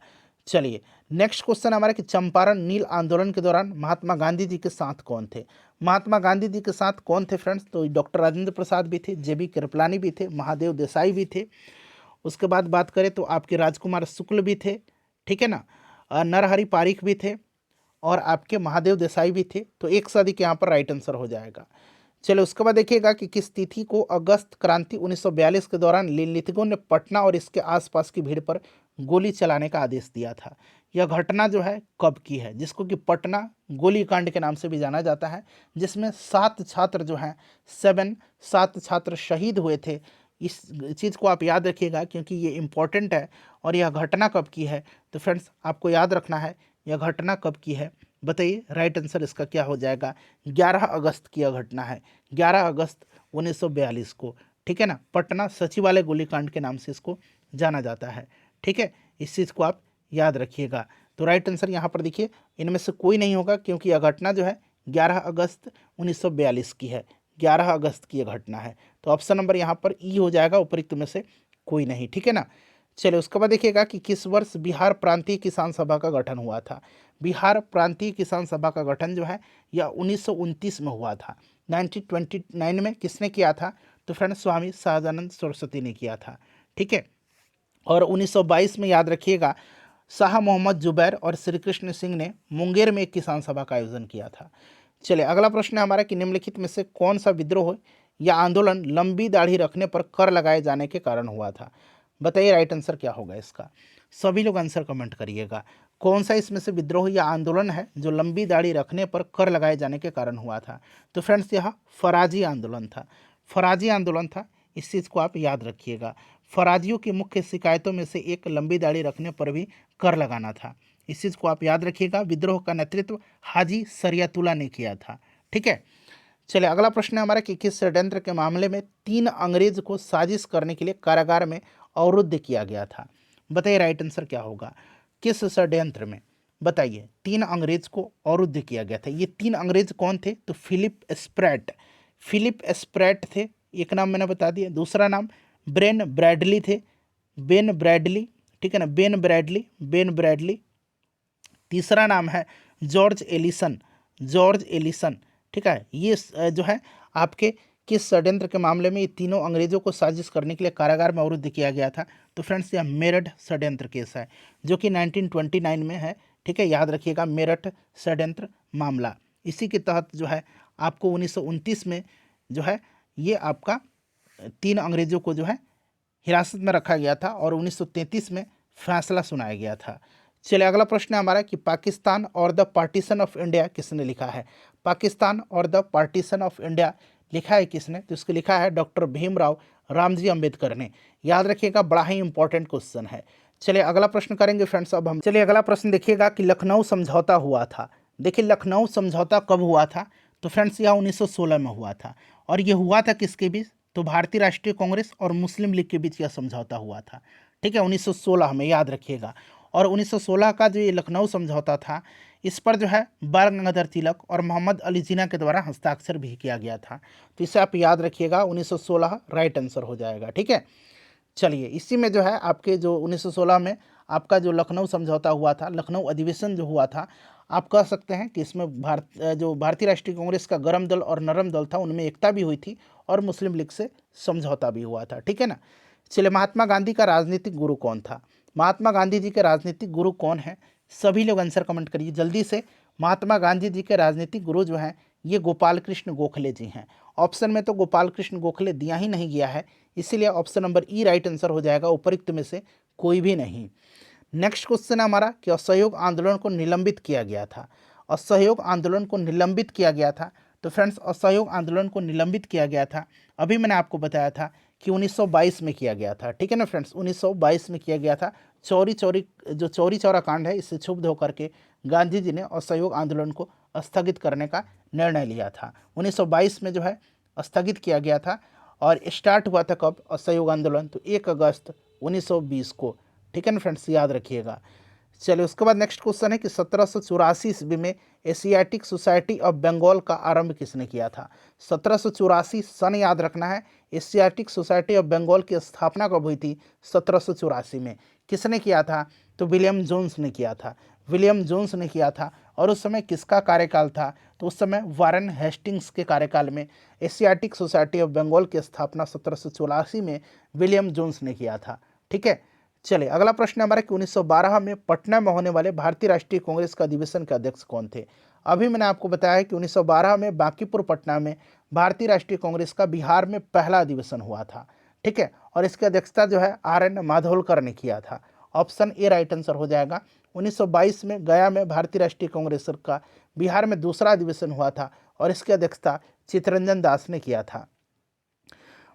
चलिए नेक्स्ट क्वेश्चन हमारा कि चंपारण नील आंदोलन के दौरान महात्मा गांधी जी के साथ कौन थे। महात्मा गांधी जी के साथ कौन थे फ्रेंड्स, तो डॉक्टर राजेंद्र प्रसाद भी थे, JB कृपलानी भी थे, महादेव देसाई भी थे। उसके बाद बात करें तो आपके राजकुमार शुक्ल भी थे, ठीक है ना, नरहरि पारिख भी थे और आपके महादेव देसाई भी थे। तो एक से अधिक यहाँ पर राइट आंसर हो जाएगा। चलो उसके बाद देखिएगा कि किस तिथि को अगस्त क्रांति 1942 के दौरान लिथिगो ने पटना और इसके आसपास की भीड़ पर गोली चलाने का आदेश दिया था। यह घटना जो है कब की है, जिसको कि पटना गोलीकांड के नाम से भी जाना जाता है, जिसमें 7 छात्र जो हैं 7 छात्र शहीद हुए थे। इस चीज़ को आप याद रखिएगा क्योंकि ये इम्पॉर्टेंट है। और यह घटना कब की है, तो फ्रेंड्स आपको याद रखना है यह घटना कब की है। बताइए राइट आंसर इसका क्या हो जाएगा। 11 अगस्त की यह घटना है, 11 अगस्त 1942 को, ठीक है ना। पटना सचिवालय गोलीकांड के नाम से इसको जाना जाता है, ठीक है, इस चीज़ को आप याद रखिएगा। तो राइट आंसर यहाँ पर देखिए इनमें से कोई नहीं होगा क्योंकि यह घटना जो है 11 अगस्त 1942 की है, 11 अगस्त की यह घटना है। तो ऑप्शन नंबर यहाँ पर ई हो जाएगा, उपयुक्त में से कोई नहीं, ठीक है ना। चलिए उसके बाद देखिएगा कि किस वर्ष बिहार प्रांतीय किसान सभा का गठन हुआ था। बिहार प्रांतीय किसान सभा का गठन जो है यह 1929 में हुआ था। 1929 में किसने किया था, तो फ्रेंड स्वामी सहजानंद सरस्वती ने किया था, ठीक है। और 1922 में याद रखिएगा शाह मोहम्मद जुबैर और श्री कृष्ण सिंह ने मुंगेर में एक किसान सभा का आयोजन किया था। चलिए अगला प्रश्न है हमारा कि निम्नलिखित में से कौन सा विद्रोह या आंदोलन लंबी दाढ़ी रखने पर कर लगाए जाने के कारण हुआ था। बताइए राइट आंसर क्या होगा इसका। सभी लोग आंसर कमेंट करिएगा। कौन सा इसमें से विद्रोह या आंदोलन है जो लंबी दाढ़ी रखने पर कर लगाए जाने के कारण हुआ था। तो फ्रेंड्स यह फराजी आंदोलन था। फराजी आंदोलन था, इस चीज़ को आप याद रखिएगा। फराजियों की मुख्य शिकायतों में से एक लंबी दाढ़ी रखने पर भी कर लगाना था। इस चीज़ को आप याद रखिएगा। विद्रोह का नेतृत्व हाजी सरियातुल्ला ने किया था। ठीक है। चलिए अगला प्रश्न है हमारा कि किस षड्यंत्र के मामले में 3 अंग्रेज को साजिश करने के लिए कारागार में अवरुद्ध किया गया था। बताइए राइट आंसर क्या होगा। किस षड्यंत्र में, बताइए 3 अंग्रेज को अवरुद्ध किया गया था। ये 3 अंग्रेज कौन थे। तो फिलिप स्प्रैट, फिलिप स्प्रैट थे, एक नाम मैंने बता दिया। दूसरा नाम बेन ब्रैडली थे, बेन ब्रैडली, ठीक है ना, बेन ब्रैडली, बेन ब्रैडली। तीसरा नाम है जॉर्ज एलिसन, जॉर्ज एलिसन। ठीक है। ये जो है आपके किस षड्यंत्र के मामले में ये तीनों अंग्रेजों को साजिश करने के लिए कारागार में अवरुद्ध किया गया था। तो फ्रेंड्स यह मेरठ षड्यंत्र केस है जो कि 1929 में है। ठीक है, याद रखिएगा मेरठ षड्यंत्र मामला। इसी के तहत जो है आपको 1929 में जो है ये आपका 3 अंग्रेजों को जो है हिरासत में रखा गया था और 1933 में फैसला सुनाया गया था। चलिए अगला प्रश्न है हमारा कि पाकिस्तान और द पार्टीशन ऑफ इंडिया किसने लिखा है। पाकिस्तान और द पार्टीशन ऑफ इंडिया लिखा है किसने। तो इसको लिखा है डॉक्टर भीमराव रामजी अंबेडकर ने। याद रखिएगा, बड़ा ही इंपॉर्टेंट क्वेश्चन है। चलिए अगला प्रश्न करेंगे फ्रेंड्स। अब हम चलिए अगला प्रश्न देखिएगा कि लखनऊ समझौता हुआ था। देखिए लखनऊ समझौता कब हुआ था। तो फ्रेंड्स यह 1916 में हुआ था। और ये हुआ था किसके बीच। तो भारतीय राष्ट्रीय कांग्रेस और मुस्लिम लीग के बीच यह समझौता हुआ था। ठीक है, 1916 में, याद रखिएगा। और 1916 का जो ये लखनऊ समझौता था इस पर जो है बाल गंगाधर तिलक और मोहम्मद अली जिन्ना के द्वारा हस्ताक्षर भी किया गया था। तो इसे आप याद रखिएगा, 1916 राइट आंसर हो जाएगा। ठीक है। चलिए इसी में जो है आपके जो 1916 में आपका जो लखनऊ समझौता हुआ था, लखनऊ अधिवेशन जो हुआ था, आप कह सकते हैं कि इसमें जो भारतीय राष्ट्रीय कांग्रेस का गरम दल और नरम दल था उनमें एकता भी हुई थी और मुस्लिम लीग से समझौता भी हुआ था। ठीक है ना। चलिए महात्मा गांधी का राजनीतिक गुरु कौन था। महात्मा गांधी जी के राजनीतिक गुरु कौन है। सभी लोग आंसर कमेंट करिए जल्दी से। महात्मा गांधी जी के राजनीतिक गुरु जो हैं ये गोपाल कृष्ण गोखले जी हैं। ऑप्शन में तो गोपाल कृष्ण गोखले दिया ही नहीं गया है, इसीलिए ऑप्शन नंबर ई राइट आंसर हो जाएगा, उपरोक्त में से कोई भी नहीं। नेक्स्ट क्वेश्चन है हमारा कि असहयोग आंदोलन को निलंबित किया गया था। असहयोग आंदोलन को निलंबित किया गया था। तो फ्रेंड्स असहयोग आंदोलन को निलंबित किया गया था, अभी मैंने आपको बताया था कि 1922 में किया गया था। ठीक है ना फ्रेंड्स, 1922 में किया गया था। चौरी चौरा कांड है, इससे क्षुब्ध होकर के गांधी जी ने असहयोग आंदोलन को स्थगित करने का निर्णय लिया था। 1922 में जो है स्थगित किया गया था। और स्टार्ट हुआ था कब असहयोग आंदोलन। तो 1 अगस्त 1920 को। ठीक है ना फ्रेंड्स, याद रखिएगा। चलिए उसके बाद नेक्स्ट क्वेश्चन है कि 1784 ईस्वी में एशियाटिक सोसाइटी ऑफ बंगाल का आरंभ किसने किया था। 1784 सन याद रखना है। एशियाटिक सोसाइटी ऑफ बंगाल की स्थापना कब हुई थी। 1784 में। किसने किया था। तो विलियम जोन्स ने किया था, विलियम जोन्स ने किया था। और उस समय किसका कार्यकाल था। तो उस समय वारेन हेस्टिंग्स के कार्यकाल में एशियाटिक सोसाइटी ऑफ बंगाल की स्थापना 1784 में विलियम जोन्स ने किया था। ठीक है। चलिए अगला प्रश्न हमारा कि 1912 में पटना में होने वाले भारतीय राष्ट्रीय कांग्रेस का अधिवेशन के अध्यक्ष कौन थे। अभी मैंने आपको बताया है कि 1912 में बांकीपुर पटना में भारतीय राष्ट्रीय कांग्रेस का बिहार में पहला अधिवेशन हुआ था। ठीक है। और इसकी अध्यक्षता जो है RN माधोलकर ने किया था। ऑप्शन ए राइट आंसर हो जाएगा। 1922 में गया में भारतीय राष्ट्रीय कांग्रेस का बिहार में दूसरा अधिवेशन हुआ था और इसकी अध्यक्षता चित्तरंजन दास ने किया था।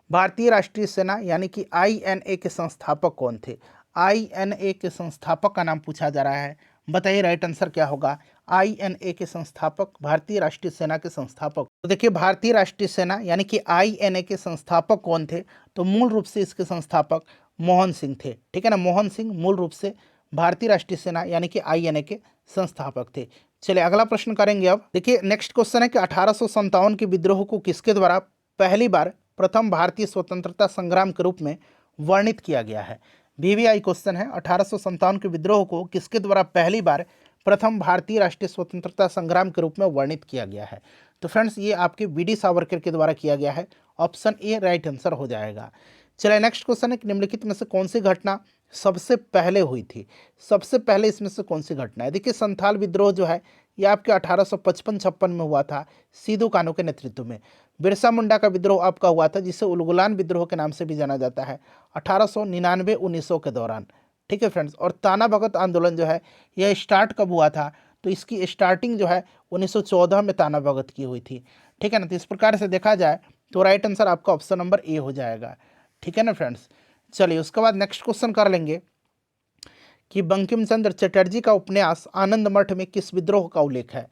भारतीय राष्ट्रीय सेना यानी कि INA के संस्थापक कौन थे। INA के संस्थापक का नाम पूछा जा रहा है, बताइए राइट आंसर क्या होगा। INA के संस्थापक, भारतीय राष्ट्रीय सेना के संस्थापक। तो देखिए भारतीय राष्ट्रीय सेना यानी कि INA के संस्थापक कौन थे। तो मूल रूप से इसके संस्थापक मोहन सिंह थे। ठीक है ना, मोहन सिंह मूल रूप से भारतीय राष्ट्रीय सेना यानी कि INA के संस्थापक थे। चलिए अगला प्रश्न करेंगे। अब देखिए नेक्स्ट क्वेश्चन है कि 1857 के विद्रोह को किसके द्वारा पहली बार प्रथम भारतीय स्वतंत्रता संग्राम के रूप में वर्णित किया गया है। VVI क्वेश्चन है। 1857 के विद्रोह को किसके द्वारा पहली बार प्रथम भारतीय राष्ट्रीय स्वतंत्रता संग्राम के रूप में वर्णित किया गया है। तो फ्रेंड्स ये आपके BD सावरकर के द्वारा किया गया है। ऑप्शन ए राइट आंसर हो जाएगा। चलिए नेक्स्ट क्वेश्चन है कि निम्नलिखित में से कौन सी घटना सबसे पहले हुई थी। सबसे पहले इसमें से कौन सी घटना है। देखिए संथाल विद्रोह जो है ये आपके 1855-56 में हुआ था सिद्धू कान्हू के नेतृत्व में। बिरसा मुंडा का विद्रोह आपका हुआ था, जिसे उलगुलान विद्रोह के नाम से भी जाना जाता है, 1899-1900 के दौरान। ठीक है फ्रेंड्स। और ताना भगत आंदोलन जो है यह स्टार्ट कब हुआ था, तो इसकी स्टार्टिंग जो है 1914 में ताना भगत की हुई थी। ठीक है ना। तो इस प्रकार से देखा जाए तो राइट आंसर आपका ऑप्शन नंबर ए हो जाएगा। ठीक है ना फ्रेंड्स। चलिए उसके बाद नेक्स्ट क्वेश्चन कर लेंगे कि बंकिम चंद्र चटर्जी का उपन्यास आनंद मठ में किस विद्रोह का उल्लेख है।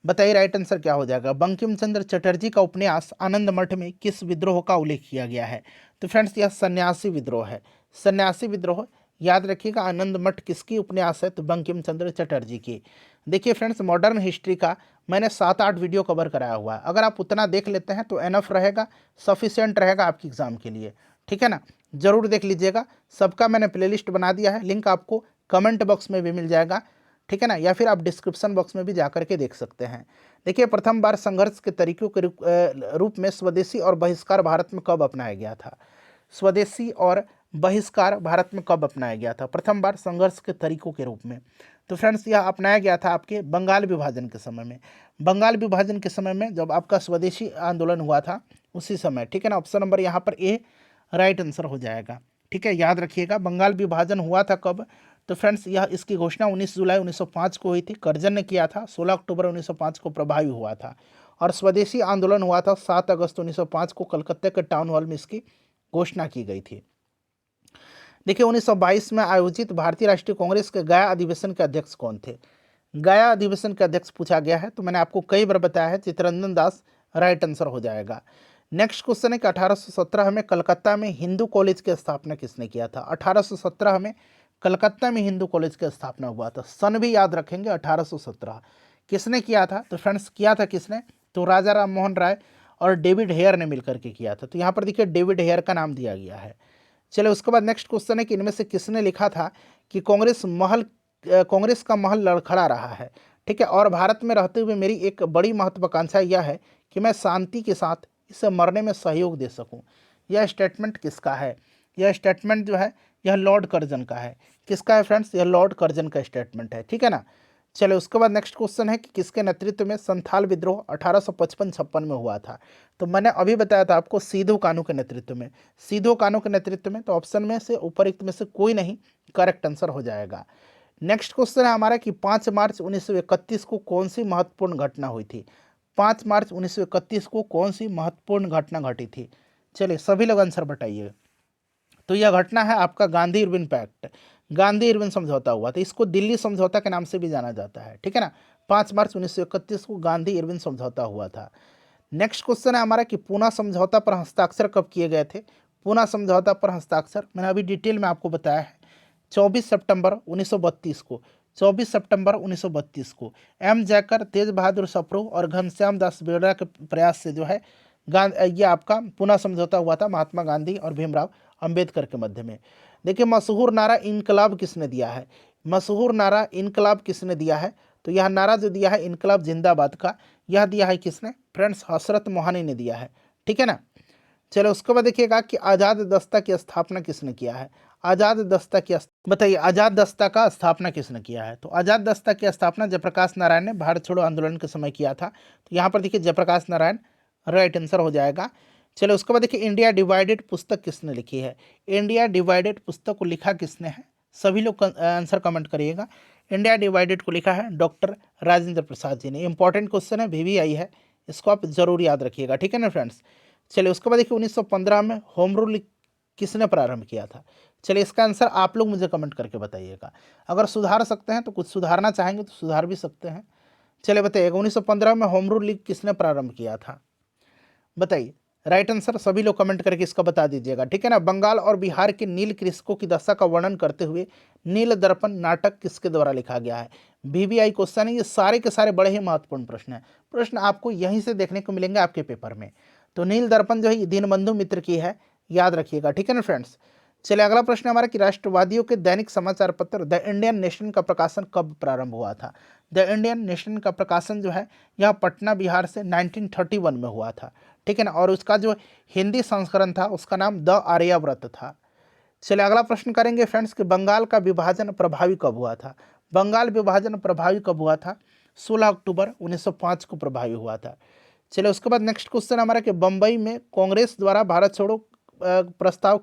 बताइए राइट आंसर क्या हो जाएगा। बंकिम चंद्र चटर्जी का उपन्यास आनंद मठ में किस विद्रोह का उल्लेख किया गया है। तो फ्रेंड्स यह सन्यासी विद्रोह है। सन्यासी विद्रोह याद रखिएगा। आनंद मठ किसकी उपन्यास है, तो बंकिम चंद्र चटर्जी की। देखिए फ्रेंड्स, मॉडर्न हिस्ट्री का मैंने 7-8 वीडियो कवर कराया हुआ है। अगर आप उतना देख लेते हैं तो एनफ रहेगा, सफिशिएंट रहेगा आपकी एग्जाम के लिए। ठीक है ना। जरूर देख लीजिएगा। सबका मैंने प्लेलिस्ट बना दिया है, लिंक आपको कमेंट बॉक्स में भी मिल जाएगा। ठीक है ना, या फिर आप डिस्क्रिप्शन बॉक्स में भी जा करके देख सकते हैं। देखिए, प्रथम बार संघर्ष के तरीकों के रूप में स्वदेशी और बहिष्कार भारत में कब अपनाया गया था। स्वदेशी और बहिष्कार भारत में कब अपनाया गया था प्रथम बार संघर्ष के तरीकों के रूप में। तो फ्रेंड्स यह अपनाया गया था आपके बंगाल विभाजन के समय में। बंगाल विभाजन के समय में जब आपका स्वदेशी आंदोलन हुआ था उसी समय। ठीक है ना। ऑप्शन नंबर यहाँ पर ए राइट आंसर हो जाएगा। ठीक है, याद रखिएगा। बंगाल विभाजन हुआ था कब, तो फ्रेंड्स यह इसकी घोषणा 19 जुलाई 1905 को हुई थी। कर्जन ने किया था। 16 अक्टूबर 1905 को प्रभावी हुआ था। और स्वदेशी आंदोलन हुआ था 7 अगस्त 1905 को कलकत्ता के टाउन हॉल में इसकी घोषणा की गई थी। देखिए 1922 में आयोजित भारतीय राष्ट्रीय कांग्रेस के गया अधिवेशन के अध्यक्ष कौन थे। गया अधिवेशन के अध्यक्ष पूछा गया है, तो मैंने आपको कई बार बताया है, चित्तरंजन दास राइट आंसर हो जाएगा। नेक्स्ट क्वेश्चन है कि 1817 में कलकत्ता में हिंदू कॉलेज की स्थापना किसने किया था। 1817 में कलकत्ता में हिंदू कॉलेज की स्थापना हुआ था। सन भी याद रखेंगे, 1817 किसने किया था, तो फ्रेंड्स किया था किसने, तो राजा राम मोहन राय और डेविड हेयर ने मिलकर के किया था। तो यहाँ पर देखिए डेविड हेयर का नाम दिया गया है। चलिए उसके बाद नेक्स्ट क्वेश्चन है कि इनमें से किसने लिखा था कि कांग्रेस का महल लड़खड़ा रहा है। ठीक है, और भारत में रहते हुए मेरी एक बड़ी महत्वाकांक्षा यह है कि मैं शांति के साथ इसे मरने में सहयोग दे सकूं। यह स्टेटमेंट किसका है। यह स्टेटमेंट जो है यह लॉर्ड कर्जन का है। किसका है फ्रेंड्स, यह लॉर्ड कर्जन का स्टेटमेंट है। ठीक है ना। चलिए उसके बाद नेक्स्ट क्वेश्चन है कि किसके नेतृत्व में संथाल विद्रोह 1855-56 में हुआ था। तो मैंने अभी बताया था आपको सिद्धू कान्हू के नेतृत्व में। सिद्धू कान्हू के नेतृत्व में, तो ऑप्शन में से उपरोक्त में से कोई नहीं करेक्ट आंसर हो जाएगा। नेक्स्ट क्वेश्चन है हमारा कि 5 मार्च 1931 को कौन सी महत्वपूर्ण घटना हुई थी। 5 मार्च 1931 को कौन सी महत्वपूर्ण घटना घटी थी। चलिए सभी लोग आंसर बताइए। तो यह घटना है आपका Gandhi Irwin pact, Gandhi Irwin समझौता हुआ था। इसको दिल्ली समझौता के नाम से भी जाना जाता है। ठीक है ना। 5 मार्च 1931 को गांधी इरविन समझौता हुआ था। नेक्स्ट क्वेश्चन है हमारा कि पूना समझौता पर हस्ताक्षर कब किए गए थे। पूना समझौता पर हस्ताक्षर मैंने अभी डिटेल में आपको बताया है, 24 सितंबर 1932 को। 24 सितंबर 1932 को एम जयकर, तेज बहादुर सप्रू और घनश्याम दास बेड़ा के प्रयास से जो है ये आपका पुनः समझौता हुआ था महात्मा गांधी और भीमराव अंबेडकर के मध्य में। देखिए मशहूर नारा इनकलाब किसने दिया है। मशहूर नारा इनकलाब किसने दिया है, तो यह नारा जो दिया है इनकलाब जिंदाबाद का, यह दिया है किसने, फ्रेंड्स हसरत मोहानी ने दिया है। ठीक है ना। चलो उसके बाद देखिएगा कि आज़ाद दस्ता की स्थापना किसने किया है। आज़ाद दस्ता की बताइए आज़ाद दस्ता का स्थापना किसने किया है। तो आज़ाद दस्ता की स्थापना जयप्रकाश नारायण ने भारत छोड़ो आंदोलन के समय किया था। तो यहाँ पर देखिए जयप्रकाश नारायण राइट आंसर हो जाएगा। चलो उसके बाद देखिए इंडिया डिवाइडेड पुस्तक किसने लिखी है। इंडिया डिवाइडेड पुस्तक को लिखा किसने है, सभी लोग आंसर कमेंट करिएगा। इंडिया डिवाइडेड को लिखा है डॉक्टर राजेंद्र प्रसाद जी ने। इंपॉर्टेंट क्वेश्चन है, VVI है, इसको आप जरूर याद रखिएगा। ठीक है ना फ्रेंड्स। चलिए उसके बाद देखिए 1915 में होम रूल किसने प्रारंभ किया था। चलिए इसका आंसर आप लोग मुझे कमेंट करके बताइएगा। अगर सुधार सकते हैं तो कुछ सुधारना चाहेंगे तो सुधार भी सकते हैं। चलिए बताइएगा 1915 में होम रूल लीग किसने प्रारंभ किया था, बताइए राइट आंसर सभी लोग कमेंट करके इसका बता दीजिएगा। ठीक है ना। बंगाल और बिहार के नील कृषकों की दशा का वर्णन करते हुए नील दर्पण नाटक किसके द्वारा लिखा गया है। VVI क्वेश्चन है, ये सारे के सारे बड़े ही महत्वपूर्ण प्रश्न हैं। प्रश्न आपको यहीं से देखने को मिलेंगे आपके पेपर में। तो नील दर्पण जो है दीनबंधु मित्र की है, याद रखिएगा। ठीक है ना फ्रेंड्स। चलिए अगला प्रश्न हमारा कि राष्ट्रवादियों के दैनिक समाचार पत्र द इंडियन नेशन का प्रकाशन कब प्रारंभ हुआ था। द इंडियन नेशन का प्रकाशन जो है यह पटना बिहार से 1931 में हुआ था। ठीक है ना। और उसका जो हिंदी संस्करण था उसका नाम द आर्याव्रत था। चलिए अगला प्रश्न करेंगे फ्रेंड्स कि बंगाल का विभाजन प्रभावी कब हुआ था। बंगाल विभाजन प्रभावी कब हुआ था। 16 अक्टूबर 1905 को प्रभावी हुआ था। चलिए उसके बाद नेक्स्ट क्वेश्चन हमारा कि बम्बई में कांग्रेस द्वारा भारत छोड़ो प्रस्ताव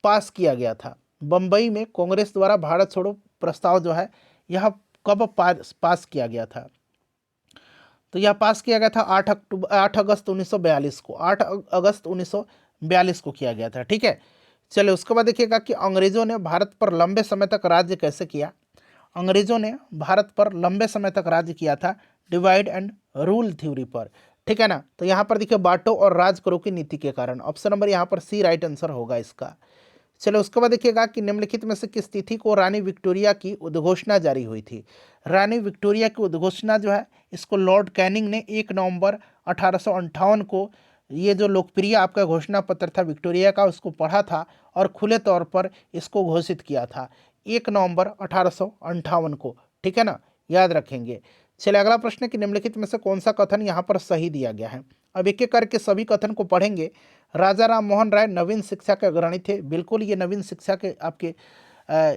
पास किया गया था। बम्बई में कांग्रेस द्वारा भारत छोड़ो प्रस्ताव जो है यह कब पास किया गया था? तो यह पास किया गया था 8 अगस्त 1942 को, 8 अगस्त 1942 को किया गया था। ठीक है, चलिए उसके बाद देखिएगा कि अंग्रेजों ने भारत पर लंबे समय तक राज्य कैसे किया। अंग्रेजों ने भारत पर लंबे समय तक राज्य किया था डिवाइड एंड रूल थ्योरी पर। ठीक है ना, तो यहाँ पर देखिए बांटो और राज करो की नीति के कारण। ऑप्शन नंबर यहाँ पर सी राइट आंसर होगा इसका। चलो उसके बाद देखिएगा कि निम्नलिखित में से किस तिथि को रानी विक्टोरिया की उद्घोषणा जारी हुई थी। रानी विक्टोरिया की उद्घोषणा जो है इसको लॉर्ड कैनिंग ने 1 नवंबर 1858 को, ये जो लोकप्रिय आपका घोषणा पत्र था विक्टोरिया का, उसको पढ़ा था और खुले तौर पर इसको घोषित किया था 1 नवंबर 1858 को। ठीक है ना, याद रखेंगे। चलिए अगला प्रश्न है कि निम्नलिखित में से कौन सा कथन यहाँ पर सही दिया गया है। अब एक एक करके सभी कथन को पढ़ेंगे। राजा राम मोहन राय नवीन शिक्षा के अग्रणी थे, बिल्कुल ये नवीन शिक्षा के आपके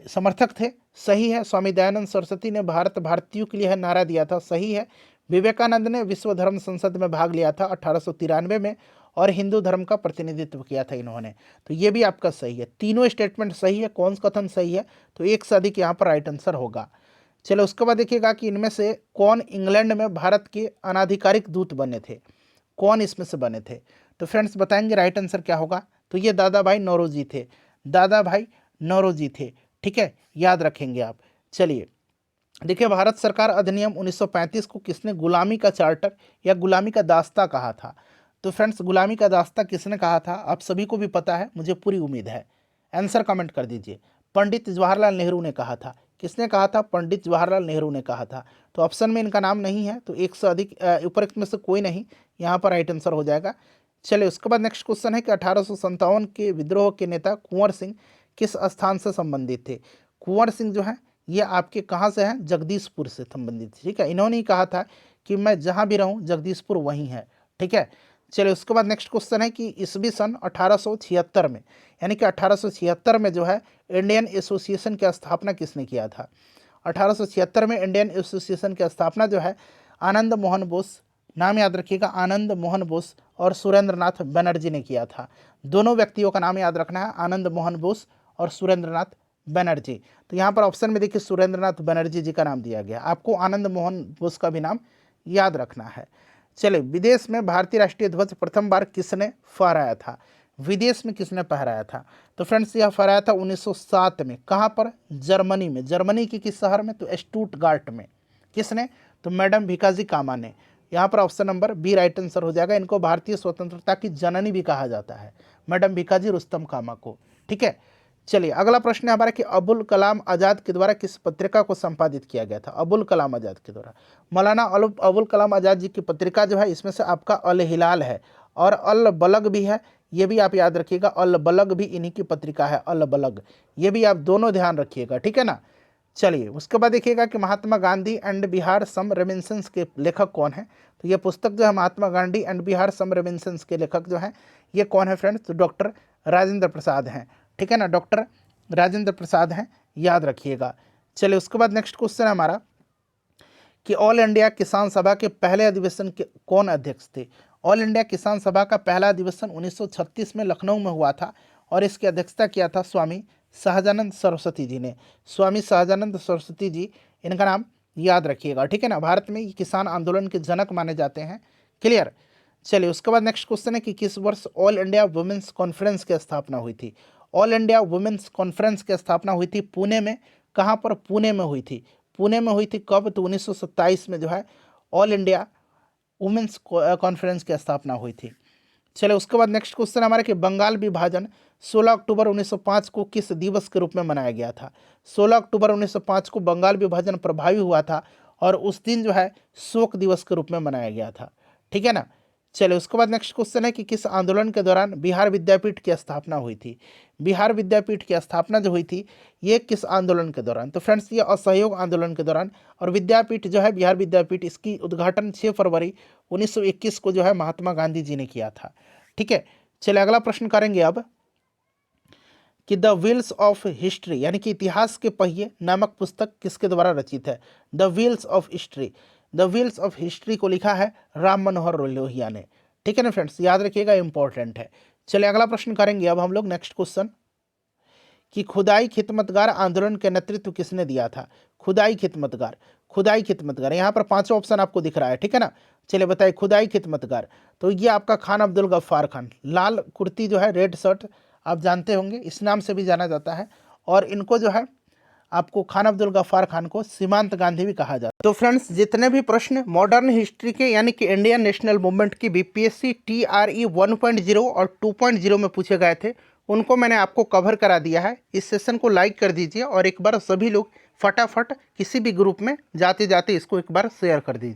समर्थक थे, सही है। स्वामी दयानंद सरस्वती ने भारत भारतीयों के लिए है नारा दिया था, सही है। विवेकानंद ने विश्व धर्म संसद में भाग लिया था 1893 में और हिंदू धर्म का प्रतिनिधित्व किया था इन्होंने, तो ये भी आपका सही है। तीनों स्टेटमेंट सही है, कौन सा कथन सही है, तो एक से अधिक यहाँ पर राइट आंसर होगा। चलो उसके बाद देखिएगा कि इनमें से कौन इंग्लैंड में भारत के अनाधिकारिक दूत बने थे, कौन इसमें से बने थे। तो फ्रेंड्स बताएंगे राइट आंसर क्या होगा। तो ये दादा भाई नौरोजी थे, दादा भाई नौरोजी थे। ठीक है, याद रखेंगे आप। चलिए देखिए, भारत सरकार अधिनियम 1935 को किसने गुलामी का चार्टर या गुलामी का दास्ता कहा था। तो फ्रेंड्स गुलामी का दास्ता किसने कहा था, आप सभी को भी पता है, मुझे पूरी उम्मीद है। आंसर कमेंट कर दीजिए। पंडित जवाहरलाल नेहरू ने कहा था। किसने कहा था, पंडित जवाहरलाल नेहरू ने कहा था। तो ऑप्शन में इनका नाम नहीं है, तो एक से अधिक उपरोक्त में से कोई नहीं, यहाँ पर राइट आंसर हो जाएगा। चलिए उसके बाद नेक्स्ट क्वेश्चन है कि 1857 के विद्रोह के नेता कुंवर सिंह किस स्थान से संबंधित थे। कुंवर सिंह जो है ये आपके कहाँ से हैं, जगदीशपुर से संबंधित। ठीक है, इन्होंने ही कहा था कि मैं जहाँ भी रहूँ जगदीशपुर वहीं है। ठीक है, चलिए उसके बाद नेक्स्ट क्वेश्चन है कि ईस्वी सन 1876 में, यानी कि 1876 में जो है इंडियन एसोसिएशन की स्थापना किसने किया था। 1876 में इंडियन एसोसिएशन की स्थापना जो है आनंद मोहन बोस, नाम याद रखिएगा, आनंद मोहन बोस और सुरेंद्र नाथ बनर्जी ने किया था। दोनों व्यक्तियों का नाम याद रखना है, आनंद मोहन बोस और सुरेंद्र नाथ बनर्जी। तो यहाँ पर ऑप्शन में देखिए सुरेंद्र नाथ बनर्जी जी का नाम दिया गया, आपको आनंद मोहन बोस का भी नाम याद रखना है। चलिए विदेश में भारतीय राष्ट्रीय ध्वज प्रथम बार किसने फहराया था, विदेश में किसने फहराया था। तो फ्रेंड्स यह फहराया था 1907 में, कहाँ पर, जर्मनी में। जर्मनी की किस शहर में, तो स्टुटगार्ट में। किसने, तो मैडम भिकाजी कामा ने। यहाँ पर option number B right answer हो जाएगा। इनको भारतीय स्वतंत्रता की जननी भी कहा जाता है, मैडम भिकाजी रुस्तम कामा को। ठीक है, चलिए अगला प्रश्न है हमारा कि अबुल कलाम आज़ाद के द्वारा किस पत्रिका को संपादित किया गया था। अबुल कलाम आज़ाद के द्वारा मौलाना अबुल कलाम आज़ाद जी की पत्रिका जो है इसमें से आपका अल हिलाल है और अल बलग भी है, ये भी आप याद रखिएगा। अल बलग भी इन्हीं की पत्रिका है, अल बलग, ये भी आप दोनों ध्यान रखिएगा। ठीक है ना, चलिए उसके बाद देखिएगा कि Mahatma Gandhi and Bihar some reminiscence के लेखक कौन है। तो ये पुस्तक जो है Mahatma Gandhi and Bihar some reminiscence के लेखक जो हैं ये कौन है फ्रेंड्स, तो डॉक्टर राजेंद्र प्रसाद हैं। ठीक है ना, डॉक्टर राजेंद्र प्रसाद हैं, याद रखिएगा। चलिए उसके बाद नेक्स्ट क्वेश्चन है हमारा कि ऑल इंडिया किसान सभा के पहले अधिवेशन के कौन अध्यक्ष थे। ऑल इंडिया किसान सभा का पहला अधिवेशन 1936 में लखनऊ में हुआ था और इसकी अध्यक्षता किया था स्वामी सहजानंद सरस्वती जी ने। स्वामी सहजानंद सरस्वती जी, इनका नाम याद रखिएगा। ठीक है ना, भारत में किसान आंदोलन के जनक माने जाते हैं। क्लियर। चलिए उसके बाद नेक्स्ट क्वेश्चन है कि किस वर्ष ऑल इंडिया वुमेन्स कॉन्फ्रेंस की स्थापना हुई थी। ऑल इंडिया वुमेन्स कॉन्फ्रेंस की स्थापना हुई थी पुणे में। कहाँ पर, पुणे में हुई थी। पुणे में हुई थी कब, तो 1927 में जो है ऑल इंडिया वुमेन्स कॉन्फ्रेंस की स्थापना हुई थी। चलिए उसके बाद नेक्स्ट क्वेश्चन हमारा कि बंगाल विभाजन 16 अक्टूबर 1905 को किस दिवस के रूप में मनाया गया था। 16 अक्टूबर 1905 को बंगाल विभाजन प्रभावी हुआ था और उस दिन जो है शोक दिवस के रूप में मनाया गया था। ठीक है ना, चलिए उसके बाद नेक्स्ट क्वेश्चन है कि किस आंदोलन के दौरान बिहार विद्यापीठ की स्थापना हुई थी। बिहार विद्यापीठ की स्थापना जो हुई थी ये किस आंदोलन के दौरान, तो फ्रेंड्स ये असहयोग आंदोलन के दौरान। और विद्यापीठ जो है बिहार विद्यापीठ, इसकी उद्घाटन 6 फरवरी 1921 को जो है महात्मा गांधी जी ने किया था। ठीक है, चलिए अगला प्रश्न करेंगे अब कि द व्हील्स ऑफ हिस्ट्री यानी कि इतिहास के पहिए नामक पुस्तक किसके द्वारा रचित है? The wheels of history, the wheels of history को लिखा है राम मनोहर लोहिया ने। ठीक है ना फ्रेंड्स, याद रखिएगा, इंपॉर्टेंट है। चलिए अगला प्रश्न करेंगे अब हम लोग, नेक्स्ट क्वेश्चन, कि खुदाई खिदमतगार आंदोलन का नेतृत्व किसने दिया था? खुदाई खिदमतगार, खुदाई खिदमतगार, यहाँ पर पांचों ऑप्शन आपको दिख रहा है, ठीक है ना। चलिए बताइए, खुदाई खिदमतगार, तो ये आपका खान अब्दुल गफ्फार खान, लाल कुर्ती जो है, रेड शर्ट, आप जानते होंगे, इस नाम से भी जाना जाता है। और इनको जो है आपको खान अब्दुल गफ्फार खान को सीमांत गांधी भी कहा जाता है। तो फ्रेंड्स, जितने भी प्रश्न मॉडर्न हिस्ट्री के यानी कि इंडियन नेशनल मूवमेंट की बीपीएससी TRE 1.0 और 2.0 में पूछे गए थे, उनको मैंने आपको कवर करा दिया है। इस सेशन को लाइक कर दीजिए और एक बार सभी लोग फटाफट किसी भी ग्रुप में जाते जाते इसको एक बार शेयर कर दीजिए।